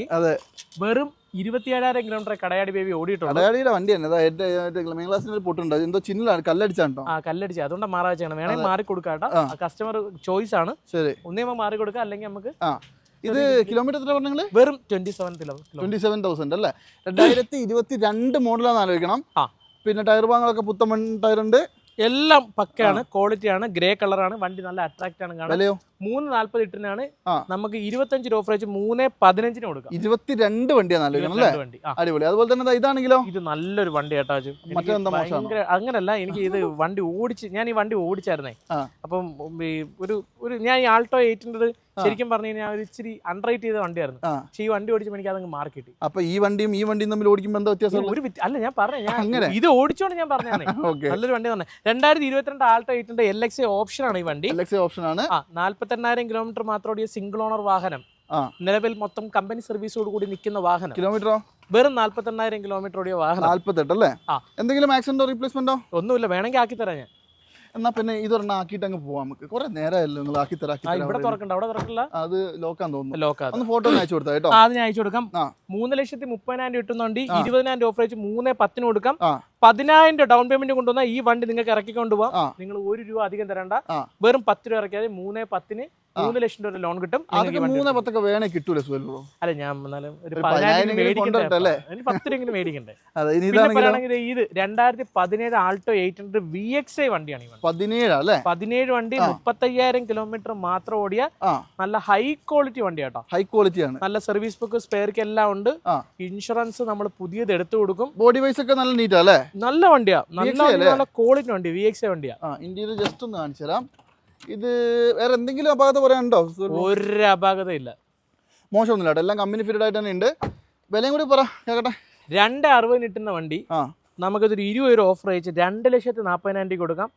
വെറും 27,000 കിലോമീറ്റർ കടയാടി ബേബി ഓടിയിട്ടുള്ളൂ. കടയാടിയുടെ വണ്ടി തന്നെ മെയിൻ ക്ലാസ്സിന് ഒരു പൊട്ടുണ്ട്, എന്തോ ചിന്നിലാണ്, കല്ലടിച്ചാണ്ടോ? ആ കല്ലടിച്ച്, അതുകൊണ്ട് മാറാ ചെയ്യണം. വേണമെങ്കിൽ മാറി കൊടുക്കാട്ടോ, കസ്റ്റമർ ചോയ്സ് ആണ്. ശരി, ഒന്നേ മാറി കൊടുക്കാം, അല്ലെങ്കിൽ നമുക്ക്. ഇത് കിലോമീറ്റർ എത്ര പറഞ്ഞാൽ? വെറും 27,000 അല്ലേ? 2022 മോഡലാന്ന് ആലോചിക്കണം. പിന്നെ ടയർ ഭാഗങ്ങളൊക്കെ പുത്തൻ ടയറുണ്ട്, എല്ലാം പക്കയാണ്, ക്വാളിറ്റിയാണ്, ഗ്രേ കളറാണ്, വണ്ടി നല്ല അട്രാക്റ്റ് ആണ് കാണാൻ. 340 ഇട്ടിനാണ് നമുക്ക് 25 ഓഫറേജ് 315 കൊടുക്കാം. 22 വണ്ടിയാണ് ആലോചിക്കണം അല്ലേ? അടിപൊളി. അതുപോലെ തന്നെ ഇതാണെങ്കിലോ? ഇത് നല്ലൊരു വണ്ടി കേട്ടോ. അങ്ങനല്ല, എനിക്ക് ഇത് വണ്ടി ഓടിച്ച്, ഞാൻ ഈ വണ്ടി ഓടിച്ചായിരുന്നേ. അപ്പം ഞാൻ ഈ ആൾട്ടോ 800 ശരിക്കും പറഞ്ഞു കഴിഞ്ഞാൽ ഒരു ഇച്ചിരി അൺറേറ്റ് ചെയ്ത വണ്ടിയായിരുന്നു. പക്ഷെ ഈ വണ്ടി ഓടിച്ചപ്പോൾ എനിക്ക് അതങ്ങ് മാർക്ക് കിട്ടി. അപ്പൊ ഈ വണ്ടിയും തമ്മിൽ ഓടിക്കുമ്പോൾ എന്താ വ്യത്യാസം? അല്ല, ഞാൻ പറഞ്ഞു, ഇത് ഓടിച്ചോണ്ട് ഞാൻ പറഞ്ഞാണ് നല്ലൊരു വണ്ടി തന്നെ. 2022 ആൾട്ടോ 800 LX ഓപ്ഷൻ ആണ് ഈ വണ്ടി. ഓപ്ഷൻ ആണ്. 48,000 കിലോമീറ്റർ മാത്രം ഓടിയ സിംഗിൾ ഓണർ വാഹനം. നിലവിൽ മൊത്തം കമ്പനി സർവീസോട് കൂടി നിൽക്കുന്ന വാഹനം. കിലോമീറ്ററോ? വെറും 48,000 കിലോമീറ്റർ ഓടിയ വാഹനം. 48 അല്ലേ? എന്തെങ്കിലും ആക്സിഡന്റോ റീപ്ലേസ്മെന്റോ? ഒന്നുമില്ല, വേണമെങ്കിൽ ആക്കി തരാം ഞാൻ. എന്നാ പിന്നെ ഇതൊരെണ്ണം ആക്കിയിട്ട് അങ്ങ് പോവാം. നമുക്ക് കുറെ നേരമല്ലോ നിങ്ങൾ ആക്കി തരാം. ഇവിടെ തുറക്കണ്ട, അവിടെ തുറക്കില്ല, അത് ലോക്കാന്ന് തോന്നുന്നു. ലോക്കാണ്. ഒന്ന് ഫോട്ടോ അയച്ചു കൊടുത്താ കേട്ടോ. അത് ഞാൻ അയച്ചു കൊടുക്കാം. 3,30,000 കിട്ടുന്നുണ്ട്. 20,000 ഓഫറേജ് 310 കൊടുക്കാം. 10,000 ഡൗൺ പേയ്മെന്റ് കൊണ്ടുവന്നാൽ ഈ വണ്ടി നിങ്ങൾക്ക് ഇറക്കിക്കൊണ്ട് പോവാം. നിങ്ങൾ 1 രൂപ അധികം തരണ്ട, വെറും 10 രൂപ ഇറക്കിയാൽ 310 3 ലക്ഷം രൂപ ലോൺ കിട്ടും. 310 വേണേ കിട്ടൂലേ സുഹൃത്തോ? അല്ല, ഞാൻ എന്നാലും ഒരു 10,000 മേടിക്കണ്ടേ, 10 രൂപ മേടിക്കണ്ടേ. ഇത് 2017 ആൾട്ടോ 800 VXI വണ്ടിയാണ്. 17 വണ്ടി 35,000 കിലോമീറ്റർ മാത്രം ഓടിയ നല്ല ഹൈ ക്വാളിറ്റി വണ്ടി കേട്ടോ. ഹൈ ക്വാളിറ്റി ആണ്. നല്ല സർവീസ് ബുക്ക്, സ്പെയർക്ക് എല്ലാം ഉണ്ട്. ഇൻഷുറൻസ് നമ്മൾ പുതിയത് എടുത്തു കൊടുക്കും. ബോഡി വൈസ് ഒക്കെ നല്ല നീറ്റ് അല്ലേ? നല്ല വണ്ടിയാ, നല്ല ക്വാളിറ്റി വണ്ടി, VXI വണ്ടിയാ. ഇന്ത്യയിൽ ജസ്റ്റ് ഒന്ന് കാണിച്ചു തരാം. ഇത് വേറെ എന്തെങ്കിലും അപാകത പറയാനുണ്ടോ? ഒരു അപാകത ഇല്ല, മോശമൊന്നുമില്ല, എല്ലാം കമ്പനി ഫിറ്റഡ് ആയിട്ട് തന്നെ ഉണ്ട്. വിലയും കൂടി പറ കേട്ടെ. 260 കിട്ടുന്ന വണ്ടി നമുക്കൊരു 20 രൂപ ഓഫർ അയച്ച് 2,40,000 കൊടുക്കാം.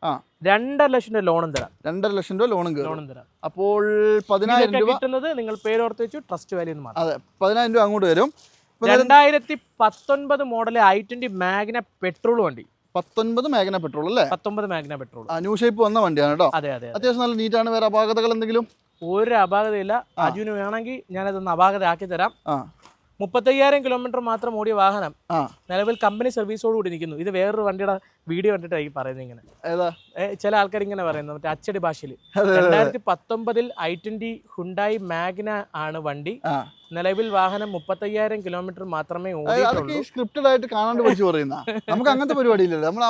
2.5 ലക്ഷം രൂപ ലോണും തരാം. 2.5 ലക്ഷം രൂപ ലോണും തരാം. അപ്പോൾ 10,000 രൂപ കിട്ടുന്നത് നിങ്ങൾ പേരോർത്ത് വെച്ചു ട്രസ്റ്റ് വാല്യൂ എന്ന് മാത്രം. അതെ, 10,000 രൂപ അങ്ങോട്ട് വരും. 2019 മോഡൽ i20 മാഗ്ന പെട്രോൾ വണ്ടി. 19 മാഗ്ന പെട്രോൾ അല്ലേ? 19 മാഗ്ന പെട്രോൾ. ന്യൂ ഷേപ്പ് വന്ന വണ്ടിയാണ് കേട്ടോ. അതെ അതെ, അത്യാവശ്യം നല്ല നീറ്റാണ്. വേറെ അപാകതകൾ എന്തെങ്കിലും? ഒരു അപാകതയില്ല. അജുവിന് വേണമെങ്കിൽ ഞാനതൊന്ന് അപാകത ആക്കി തരാം. 35,000 കിലോമീറ്റർ മാത്രം ഓടിയ വാഹനം നിലവിൽ കമ്പനി സർവീസോട് കൂടി നിൽക്കുന്നു. ഇത് വേറൊരു വണ്ടിയുടെ വീഡിയോ കണ്ടിട്ടായി പറയുന്നത്. ഇങ്ങനെ ചില ആൾക്കാർ ഇങ്ങനെ പറയുന്നത് മറ്റേ അച്ചടി ഭാഷയിൽ. 2019 i20 ഹുണ്ടായി മാഗ്ന ആണ് വണ്ടി. നിലവിൽ വാഹനം 35,000 കിലോമീറ്റർ മാത്രമേ ഓടിയിട്ടുള്ളൂ. സ്ക്രിപ്റ്റഡ് ആയിട്ട് കാണാണ്ട് വിളിച്ചു പറയുന്ന നമുക്ക് അങ്ങനത്തെ പരിപാടിയില്ലല്ലോ. നമ്മൾ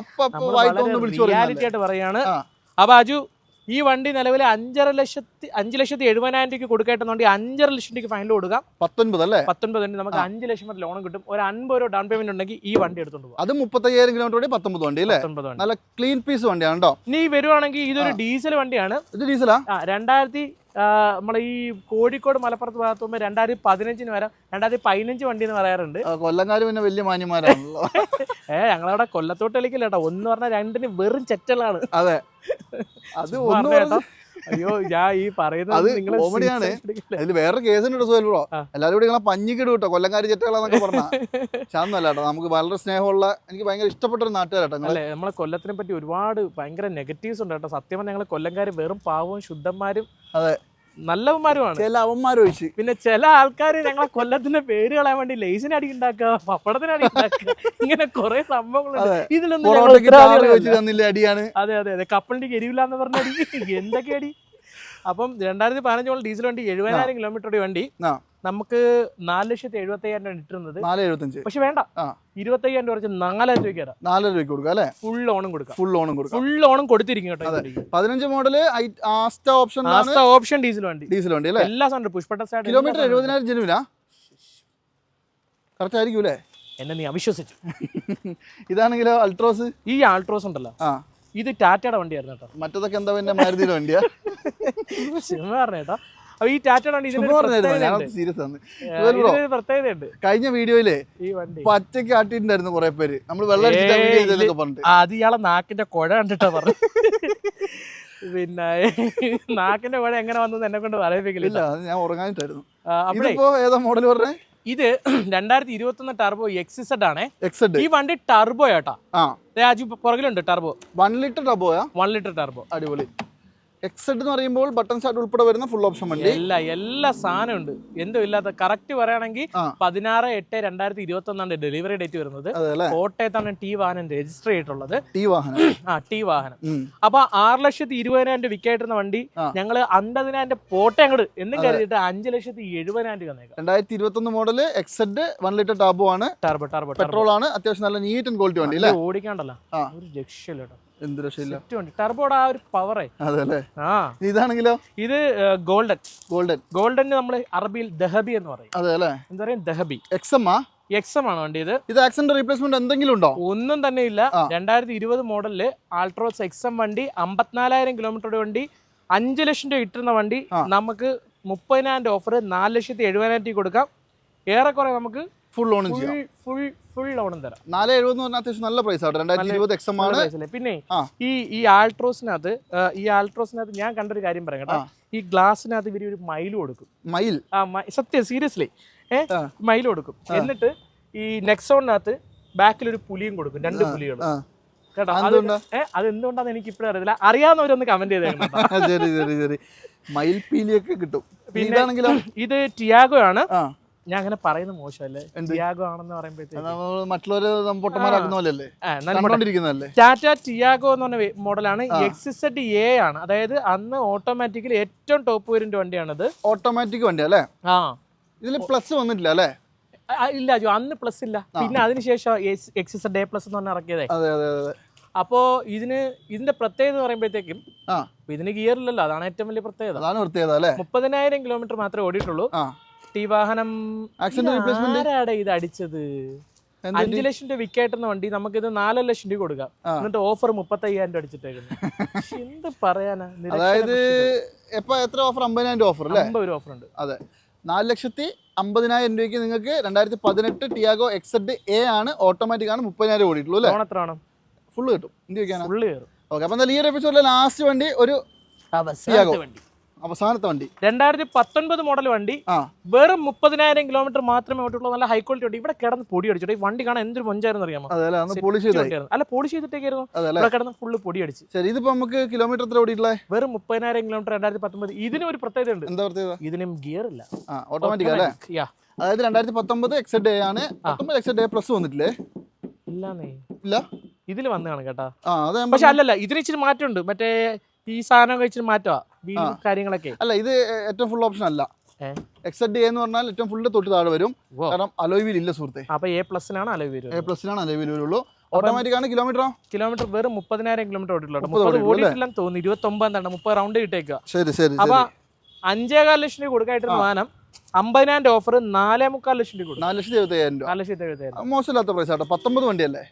റിയാലിറ്റി ആയിട്ട് പറയാണ്. അപ്പൊ അജു, ഈ വണ്ടി നിലവിൽ 5,70,000 കൊടുക്കേണ്ടുണ്ട്. 5.5 ലക്ഷം രൂപയ്ക്ക് ഫൈനൽ കൊടുക്കാം. 19 അല്ലേ? 19 നമുക്ക് 5 ലക്ഷം വരെ ലോൺ കിട്ടും. ഒരു 50 രൂപ ഡൗൺ പേയ്മെന്റ് ഉണ്ടെങ്കിൽ ഈ വണ്ടി എടുത്തോണ്ട് പോകും. അത് 35,000 കിലോമീറ്റർ ഓടി 19 വണ്ടി അല്ലേ? നല്ല ക്ലീൻ പീസ് വണ്ടിയാണ് കേട്ടോ. നീ വരുവാണെങ്കിൽ ഇതൊരു ഡീസൽ വണ്ടിയാണ്. ഇത് ഡീസലാ? 2000 നമ്മളെ ഈ കോഴിക്കോട് മലപ്പുറത്ത് ഭാഗത്ത് പോകുമ്പോൾ 2015 വരാം. 2015 വണ്ടി എന്ന് പറയാറുണ്ട്. കൊല്ലംകാര് പിന്നെ വലിയ മാന്യന്മാരാണല്ലോ. ഞങ്ങളവിടെ കൊല്ലത്തോട്ട് കളിക്കില്ല കേട്ടോ. 1 പറഞ്ഞാൽ 2 വെറും ചെറ്റലാണ്. അതെ, അത് കേട്ടോ. അയ്യോ, ഞാൻ ഈ പറയുന്നത് കോമഡിയാണ്. അതിൽ വേറെ കേസുണ്ട് സുഹേൽ ബ്രോ. എല്ലാവരും കൂടി നിങ്ങളെ പഞ്ഞിക്കിടും കേട്ടോ, കൊല്ലംകാരി ചെറ്റകളാന്നൊക്കെ പറഞ്ഞാൽ. ചാന്നല്ല കേട്ടോ, നമുക്ക് വളരെ സ്നേഹമുള്ള, എനിക്ക് ഭയങ്കര ഇഷ്ടപ്പെട്ട ഒരു നാട്ടുകാരട്ടോ. അല്ലേ, നമ്മളെ കൊല്ലത്തിനെ പറ്റി ഒരുപാട് ഭയങ്കര നെഗറ്റീവ്സ് ഉണ്ട് കേട്ടോ. സത്യം പറഞ്ഞാൽ ഞങ്ങൾ കൊല്ലംകാർ വെറും പാവവും ശുദ്ധന്മാരും അതെ നല്ലവന്മാരുമാണ്. ചില അവന്മാരൊഴിച്ച് പിന്നെ ചില ആൾക്കാർ ഞങ്ങളെ കൊല്ലത്തിന്റെ പേര് കളയാൻ വേണ്ടി ലേസിന് അടി ഉണ്ടാക്കുക, പപ്പടത്തിന് അടി ഉണ്ടാക്കുക, ഇങ്ങനെ കുറെ സംഭവങ്ങളുണ്ട്. ഇതിലൊന്നും അടിയാണ്. അതെ അതെ അതെ, കപ്പലിന്റെ എരിവില്ല എന്ന് പറഞ്ഞ അടി, എന്തൊക്കെ അടി. അപ്പം 2015 മോഡൽ ഡീസൽ വണ്ടി 70,000 കിലോമീറ്റർ വണ്ടി നമുക്ക് 4,75,000 ഇട്ടിരുന്നത്. 4,75. പക്ഷെ വേണ്ട, 25,000 കുറച്ച് 4,000 രൂപയ്ക്ക് തരാം. 4,000 രൂപയ്ക്ക് കൊടുക്കാം അല്ലേ? ഫുൾ ലോണും കൊടുക്കാം. ഫുൾ ലോണും കൊടുത്തിരിക്കും കേട്ടോ. 15 മോഡല് ഓപ്ഷൻ ഡീസൽ വണ്ടി അല്ലേ? എല്ലാ സാധനം പുഷ്പട്ട സൈഡ്. കിലോമീറ്റർ 70,000 ജനുവിനാ? കറക്റ്റ് ആയിരിക്കും അല്ലേ? എന്നെ നീ അവിശ്വസിച്ചു. ഇതാണെങ്കിലോ അൾട്രോസ്. ഈ ആൾട്രോസ് ഉണ്ടല്ലോ, ഇത് ടാറ്റയുടെ വണ്ടിയായിരുന്നു കേട്ടോ. മറ്റതൊക്കെ എന്താ പിന്നെ മാരുതിയുടെ വണ്ടിയാ? പറഞ്ഞേട്ടോ. അപ്പൊ ഈ ടാറ്റയുടെ വണ്ടി പ്രത്യേകതയുണ്ട്. കഴിഞ്ഞ വീഡിയോയില് ഈ വണ്ടി പച്ചക്ക് കാട്ടിട്ടുണ്ടായിരുന്നു കുറെ പേര്. നമ്മൾ വെള്ളം പറഞ്ഞിട്ട് അത് ഇയാളെ നാക്കിന്റെ കുഴ കണ്ടിട്ടാ പറഞ്ഞു. പിന്നെ നാക്കിന്റെ കുഴ എങ്ങനെ വന്നത് എന്നെ കൊണ്ട് പറയിപ്പിക്കില്ല, ഞാൻ ഉറങ്ങാനിട്ടായിരുന്നു. അപ്പൊ ഏതാ മോഡൽ പറഞ്ഞേ? ഇത് 2021 ടർബോ XZ ആണ്. ഈ വണ്ടി ടർബോ ആട്ടാ. പുറകിലുണ്ട് ടർബോ. 1 ലിറ്റർ ടർബോയാ? 1 ലിറ്റർ ടർബോ. അടിപൊളി. എക്സെഡ് എന്ന് പറയുമ്പോൾ ബട്ടൺ സ്റ്റാർട്ട് ഉൾപ്പെടെ വരുന്ന ഫുൾ ഓപ്ഷൻ വണ്ടി. എല്ലാ സാധനം ഉണ്ട്. എന്തും ഇല്ലാത്ത കറക്റ്റ് പറയുകയാണെങ്കിൽ 16/8/2021 ഡെലിവറി ഡേറ്റ് വരുന്നത്. കോട്ടയത്താണ് ടി വാഹനം രജിസ്റ്റർ ചെയ്തിട്ടുള്ളത്. ടി വാഹനം. അപ്പൊ 6,20,000 വിക്കായിട്ടുന്ന വണ്ടി ഞങ്ങള് 50,000 പോട്ടെ അങ്ങോട്ട് എന്നും കരുതിയിട്ട് 5,70,000 വന്നേക്കാം. 2021 മോഡല് എക്സെഡ് 1 ലിറ്റർ ടാബോ ആണ്. ടർബോ പെട്രോൾ ആണ്. അത്യാവശ്യം നല്ല നീറ്റ് ആൻഡ് ക്വാളിറ്റി വണ്ടി അല്ലേ? ഓടിക്കാണ്ടല്ലോ ഒരു രക്ഷയില്ല. എന്ത് രക്ഷയില്ല. ടർബോയുടെ ആ ഒരു പവറേ. അതെ. ഇതാണെങ്കിലോ ഇത് ഗോൾഡൻ നമ്മൾ അറബിയിൽ ദഹബി എന്ന് പറയും. അതെ അല്ലേ? എന്താ പറയാ ദഹബി. എക്സം ആണ് വണ്ടി. ഇത് ആക്സിഡന്റ് റീപ്ലേസ്മെന്റ് എന്തെങ്കിലും ഉണ്ടോ? ഒന്നും തന്നെ ഇല്ല. 2020 മോഡലില് ആൾട്രോസ് എക്സം വണ്ടി 54,000 കിലോമീറ്ററുടെ വണ്ടി 5 ലക്ഷം രൂപ ഇട്ടുന്ന വണ്ടി നമുക്ക് 30,000 ഓഫർ 4,70,000 കൊടുക്കാം. ഏറെക്കുറെ നമുക്ക് ഫുൾ ലോണും ചെയ്യാം. ഫുൾ ലോണും തരാം. 470 എന്ന് പറഞ്ഞാൽ അത്യാവശ്യം നല്ല പ്രൈസ് ആണ്. 2020 എക്സം ആണ്. പിന്നെ ഈ ആൾട്രോസിനകത്ത് ഞാൻ കണ്ടൊരു കാര്യം പറയാം കേട്ടോ. ഈ ഗ്ലാസിനകത്ത് ഇവര് ഒരു മൈൽ കൊടുക്കും. സത്യം സീരിയസ്ലി മൈൽ കൊടുക്കും. എന്നിട്ട് ഈ നെക്സോണിനകത്ത് ബാക്കിൽ ഒരു പുലിയും കൊടുക്കും. 2 പുലികൾ കേട്ടോ. അത് എന്തുകൊണ്ടാന്ന് എനിക്ക് ഇപ്പഴും അറിയില്ല. അറിയാവുന്നവരൊന്ന് കമന്റ് ചെയ്തേക്കണം. മയിൽ പീലിയൊക്കെ കിട്ടും. പിന്നെ ഇത് ടിയാഗോ ആണ്. ഞാൻ അങ്ങനെ പറയുന്നത് മോശമല്ലേ? ടിയാഗോ ആണെന്ന് പറയുമ്പോഴത്തേക്ക് ടാറ്റ ടിയാഗോ എന്ന് പറഞ്ഞ മോഡലാണ്. XZA ആണ്. അതായത് അന്ന് ഓട്ടോമാറ്റിക്കലി ഏറ്റവും ടോപ്പ് വേരിയന്റ് വണ്ടിയാണത്. ഓട്ടോമാറ്റിക് വണ്ടി അല്ലേ? ഇതിൽ പ്ലസ് വന്നിട്ടില്ല അല്ലേ? ഇല്ല ജോ, അന്ന് പ്ലസ് ഇല്ല. പിന്നെ അതിനുശേഷം XZA പ്ലസ് എന്ന് പറഞ്ഞ ഇറക്കിയതേ. അപ്പോ ഇതിന്റെ പ്രത്യേകത എന്ന് പറയുമ്പോഴത്തേക്കും ഇതിന് ഗിയർ ഇല്ലല്ലോ. അതാണ് ഏറ്റവും വലിയ പ്രത്യേകത. 30,000 കിലോമീറ്റർ മാത്രമേ ഓടിയിട്ടുള്ളൂ. ടി വാഹനം ഇത് അടിച്ചത് 5 ലക്ഷം രൂപ വിക്കായിട്ടുന്ന വണ്ടി നമുക്കിത് 4 ലക്ഷം രൂപ കൊടുക്കാം. എന്നിട്ട് ഓഫർ 35,000 അടിച്ചിട്ടേക്കുന്നു. എന്ത് പറയാനാ? അതായത് എത്ര ഓഫർ? 50,000 ഓഫർ അല്ലേ? 50 ഓഫർ ഉണ്ട്. അതെ, 4,50,000 രൂപയ്ക്ക് നിങ്ങൾക്ക് 2018 ടിയാഗോ XZA ആണ്. ഓട്ടോമാറ്റിക് ആണ്. 30,000 ഓടിയിട്ടുള്ളൂ അല്ലേ? എത്ര വേണം? ഫുള്ള് കിട്ടും. ഫുള്ള് കയറും. ഓക്കെ, അപ്പൊ ഈ ഒരു എപ്പിസോഡിലെ ലാസ്റ്റ് വണ്ടി ഒരു ടിയാഗോ അവസാനത്തെ വണ്ടി 2019 മോഡൽ വണ്ടി. വെറും 30,000 കിലോമീറ്റർ മാത്രമേ ഓട്ടുള്ളൂ. നല്ല ഹൈ ക്വാളിറ്റി വണ്ടി. ഇവിടെ കിടന്ന് പൊടി അടിച്ചിട്ട് ഈ വണ്ടി കാണാൻ എന്തൊരു മൊഞ്ചായിരുന്നു അറിയാമോ? അല്ല, പോളിഷ് ചെയ്തിട്ടേക്കായിരുന്നു. ഇവിടെ കിടന്ന് ഫുള്ള് പൊടി അടിച്ച്. ഇതിപ്പോ നമുക്ക് കിലോമീറ്റർ എത്ര ഓടിയിട്ടുള്ളത്? വെറും 30,000 കിലോമീറ്റർ 2019. ഇതിന് ഒരു പ്രത്യേകത ഉണ്ട്. എന്താ പ്രത്യേകത? ഇതിനും ഗിയർ ഇല്ല. ഓട്ടോമാറ്റിക് അല്ലേ? അതായത് 2019 XZA ആണ്. 19 XZA പ്ലസ് വന്നിട്ടില്ലേ? ഇല്ല, ഇതിൽ വന്നതാണ് കേട്ടാ. പക്ഷെ അല്ലല്ല, ഇതിന് ഇച്ചിരി മാറ്റമുണ്ട്. മറ്റേ ഈ സാധനം കഴിച്ചിട്ട് മാറ്റമാ കാര്യങ്ങളൊക്കെ. അല്ല, ഇത് ഏറ്റവും ഫുൾ ഓപ്ഷൻ അല്ല. XZA എന്ന് പറഞ്ഞാൽ ഏറ്റവും ഫുള്ള് തൊട്ട് താഴെ വരും. കാരണം അലോയ് വീൽ ഇല്ല സുഹൃത്തെ. അപ്പൊ A+-ലാണ് അലോയ് വീൽ. A+-ലാണ് അലോയ് വീൽ വരുള്ളൂ. ഓട്ടോമാറ്റിക് ആണ്. കിലോമീറ്റർ വെറും 30,000 കിലോമീറ്റർ ഓടിയിട്ടുള്ളൂ. 30 ഓടിയിട്ടില്ലെന്ന് തോന്നുന്നു. 29 എന്താണ് 30 റൗണ്ട് കിട്ടേക്കുക. ശരി. അപ്പൊ 5.25 ലക്ഷം രൂപ കൊടുക്കായിട്ടൊരു വാഹനം 50,000 ഓഫർ 4.25 ലക്ഷം രൂപ. 4,70,000. മോശമില്ലാത്ത പ്രൈസ് ആട്ടോ. 19 വണ്ടിയല്ലേ?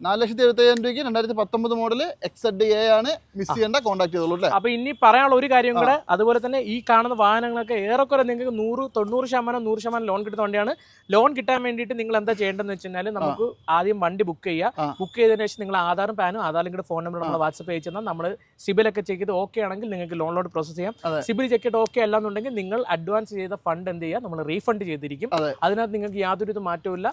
4,70,000 രൂപയ്ക്ക് 2019 മോഡല് XZA ആണ്. മിസ് ചെയ്യേണ്ട, കോൺടാക്ട് ചെയ്തോളൂ അല്ലേ? അപ്പൊ ഇനി പറയാനുള്ള ഒരു കാര്യം കൂടെ, അതുപോലെ തന്നെ ഈ കാണുന്ന വാഹനങ്ങളൊക്കെ ഏറെക്കുറെ നിങ്ങൾക്ക് 100% ലോൺ കിട്ടുന്ന വണ്ടിയാണ്. ലോൺ കിട്ടാൻ വേണ്ടിയിട്ട് നിങ്ങൾ എന്താ ചെയ്യേണ്ടതെന്ന് വെച്ചാൽ നമുക്ക് ആദ്യം വണ്ടി ബുക്ക് ചെയ്യുക. ബുക്ക് ചെയ്തതിനു ശേഷം നിങ്ങൾ ആധാറും പാനും ലിങ്ക് ഫോൺ നമ്പർ നമ്മൾ വാട്സ്ആപ്പ് അയച്ചു തന്നാൽ നമ്മൾ സിബിലൊക്കെ ചെക്ക് ചെയ്ത് ഓക്കെ ആണെങ്കിൽ നിങ്ങൾക്ക് ലോണിലോട്ട് പ്രോസസ് ചെയ്യാം. സിബിൽ ചെക്ക് ചെയ്ത് ഓക്കെ അല്ലാന്നുണ്ടെങ്കിൽ നിങ്ങൾ അഡ്വാൻസ് ചെയ്ത ഫണ്ട് എന്ത് ചെയ്യുക, നമ്മൾ റീഫണ്ട് ചെയ്തിരിക്കും. അതിനകത്ത് നിങ്ങൾക്ക് യാതൊരു മാറ്റവും ഇല്ല.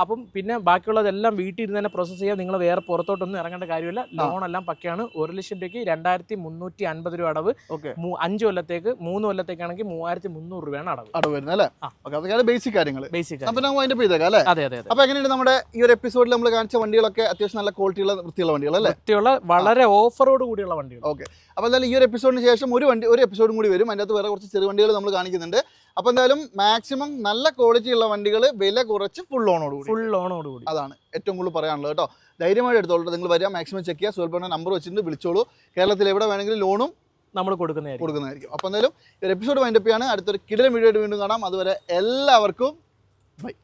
അപ്പം പിന്നെ ബാക്കിയുള്ളതെല്ലാം വീട്ടിൽ ഇരുന്ന് തന്നെ പ്രോസസ് ചെയ്യാം. നിങ്ങൾ വേറെ പുറത്തോട്ടൊന്നും ഇറങ്ങേണ്ട കാര്യമില്ല. ലോൺ എല്ലാം പക്കയാണ്. 1 ലക്ഷം രൂപയ്ക്ക് 2,350 രൂപ അടവ്. 5 കൊല്ലത്തേക്ക് 3 കൊല്ലത്തേക്കാണെങ്കിൽ 3,300 രൂപയാണ് അടവ് വരുന്നത്. ബേസിക് കാര്യങ്ങൾ. അതെ. അപ്പൊ എങ്ങനെയാണ് നമ്മുടെ ഈ ഒരു എപ്പിസോഡിൽ നമ്മൾ കാണിച്ച വണ്ടികളൊക്കെ അത്യാവശ്യം നല്ല ക്വാളിറ്റിയുള്ള വൃത്തിയുള്ള വണ്ടികൾ അല്ലേ? വളരെ ഓഫറോട് കൂടിയുള്ള വണ്ടികൾ. ഓക്കെ, അപ്പൊ എന്തായാലും ഈ ഒരു എപ്പിസോഡിന് ശേഷം ഒരു എപ്പിസോഡും കൂടി വരും. അതിനകത്ത് വേറെ കുറച്ച് ചെറു വണ്ടികൾ നമ്മൾ കാണിക്കുന്നുണ്ട്. അപ്പൊ എന്തായാലും മാക്സിമം നല്ല ക്വാളിറ്റി ഉള്ള വണ്ടികൾ വില കുറച്ച് ഫുൾ ലോണോടുകൂടി. അതാണ് ഏറ്റവും കൂടുതൽ പറയാനുള്ളത് കേട്ടോ. ധൈര്യമായിട്ട് എടുത്തോളൂ. നിങ്ങൾ വരിക, മാക്സിമം ചെക്ക് ചെയ്യുക. സുഹൃത്തുക്കളുടെ നമ്പർ വെച്ചിട്ട് വിളിച്ചോളൂ. കേരളത്തിൽ എവിടെ വേണമെങ്കിലും ലോണും നമ്മൾ കൊടുക്കുന്നതായിരിക്കും. അപ്പോൾ എന്തായാലും ഒരു എപ്പിസോഡ് വൈൻഡപ്പ് ചെയ്യാണ്. അടുത്തൊരു കിടിലൻ വീഡിയോ ആയിട്ട് വീണ്ടും കാണാം. അതുവരെ എല്ലാവർക്കും ബൈ.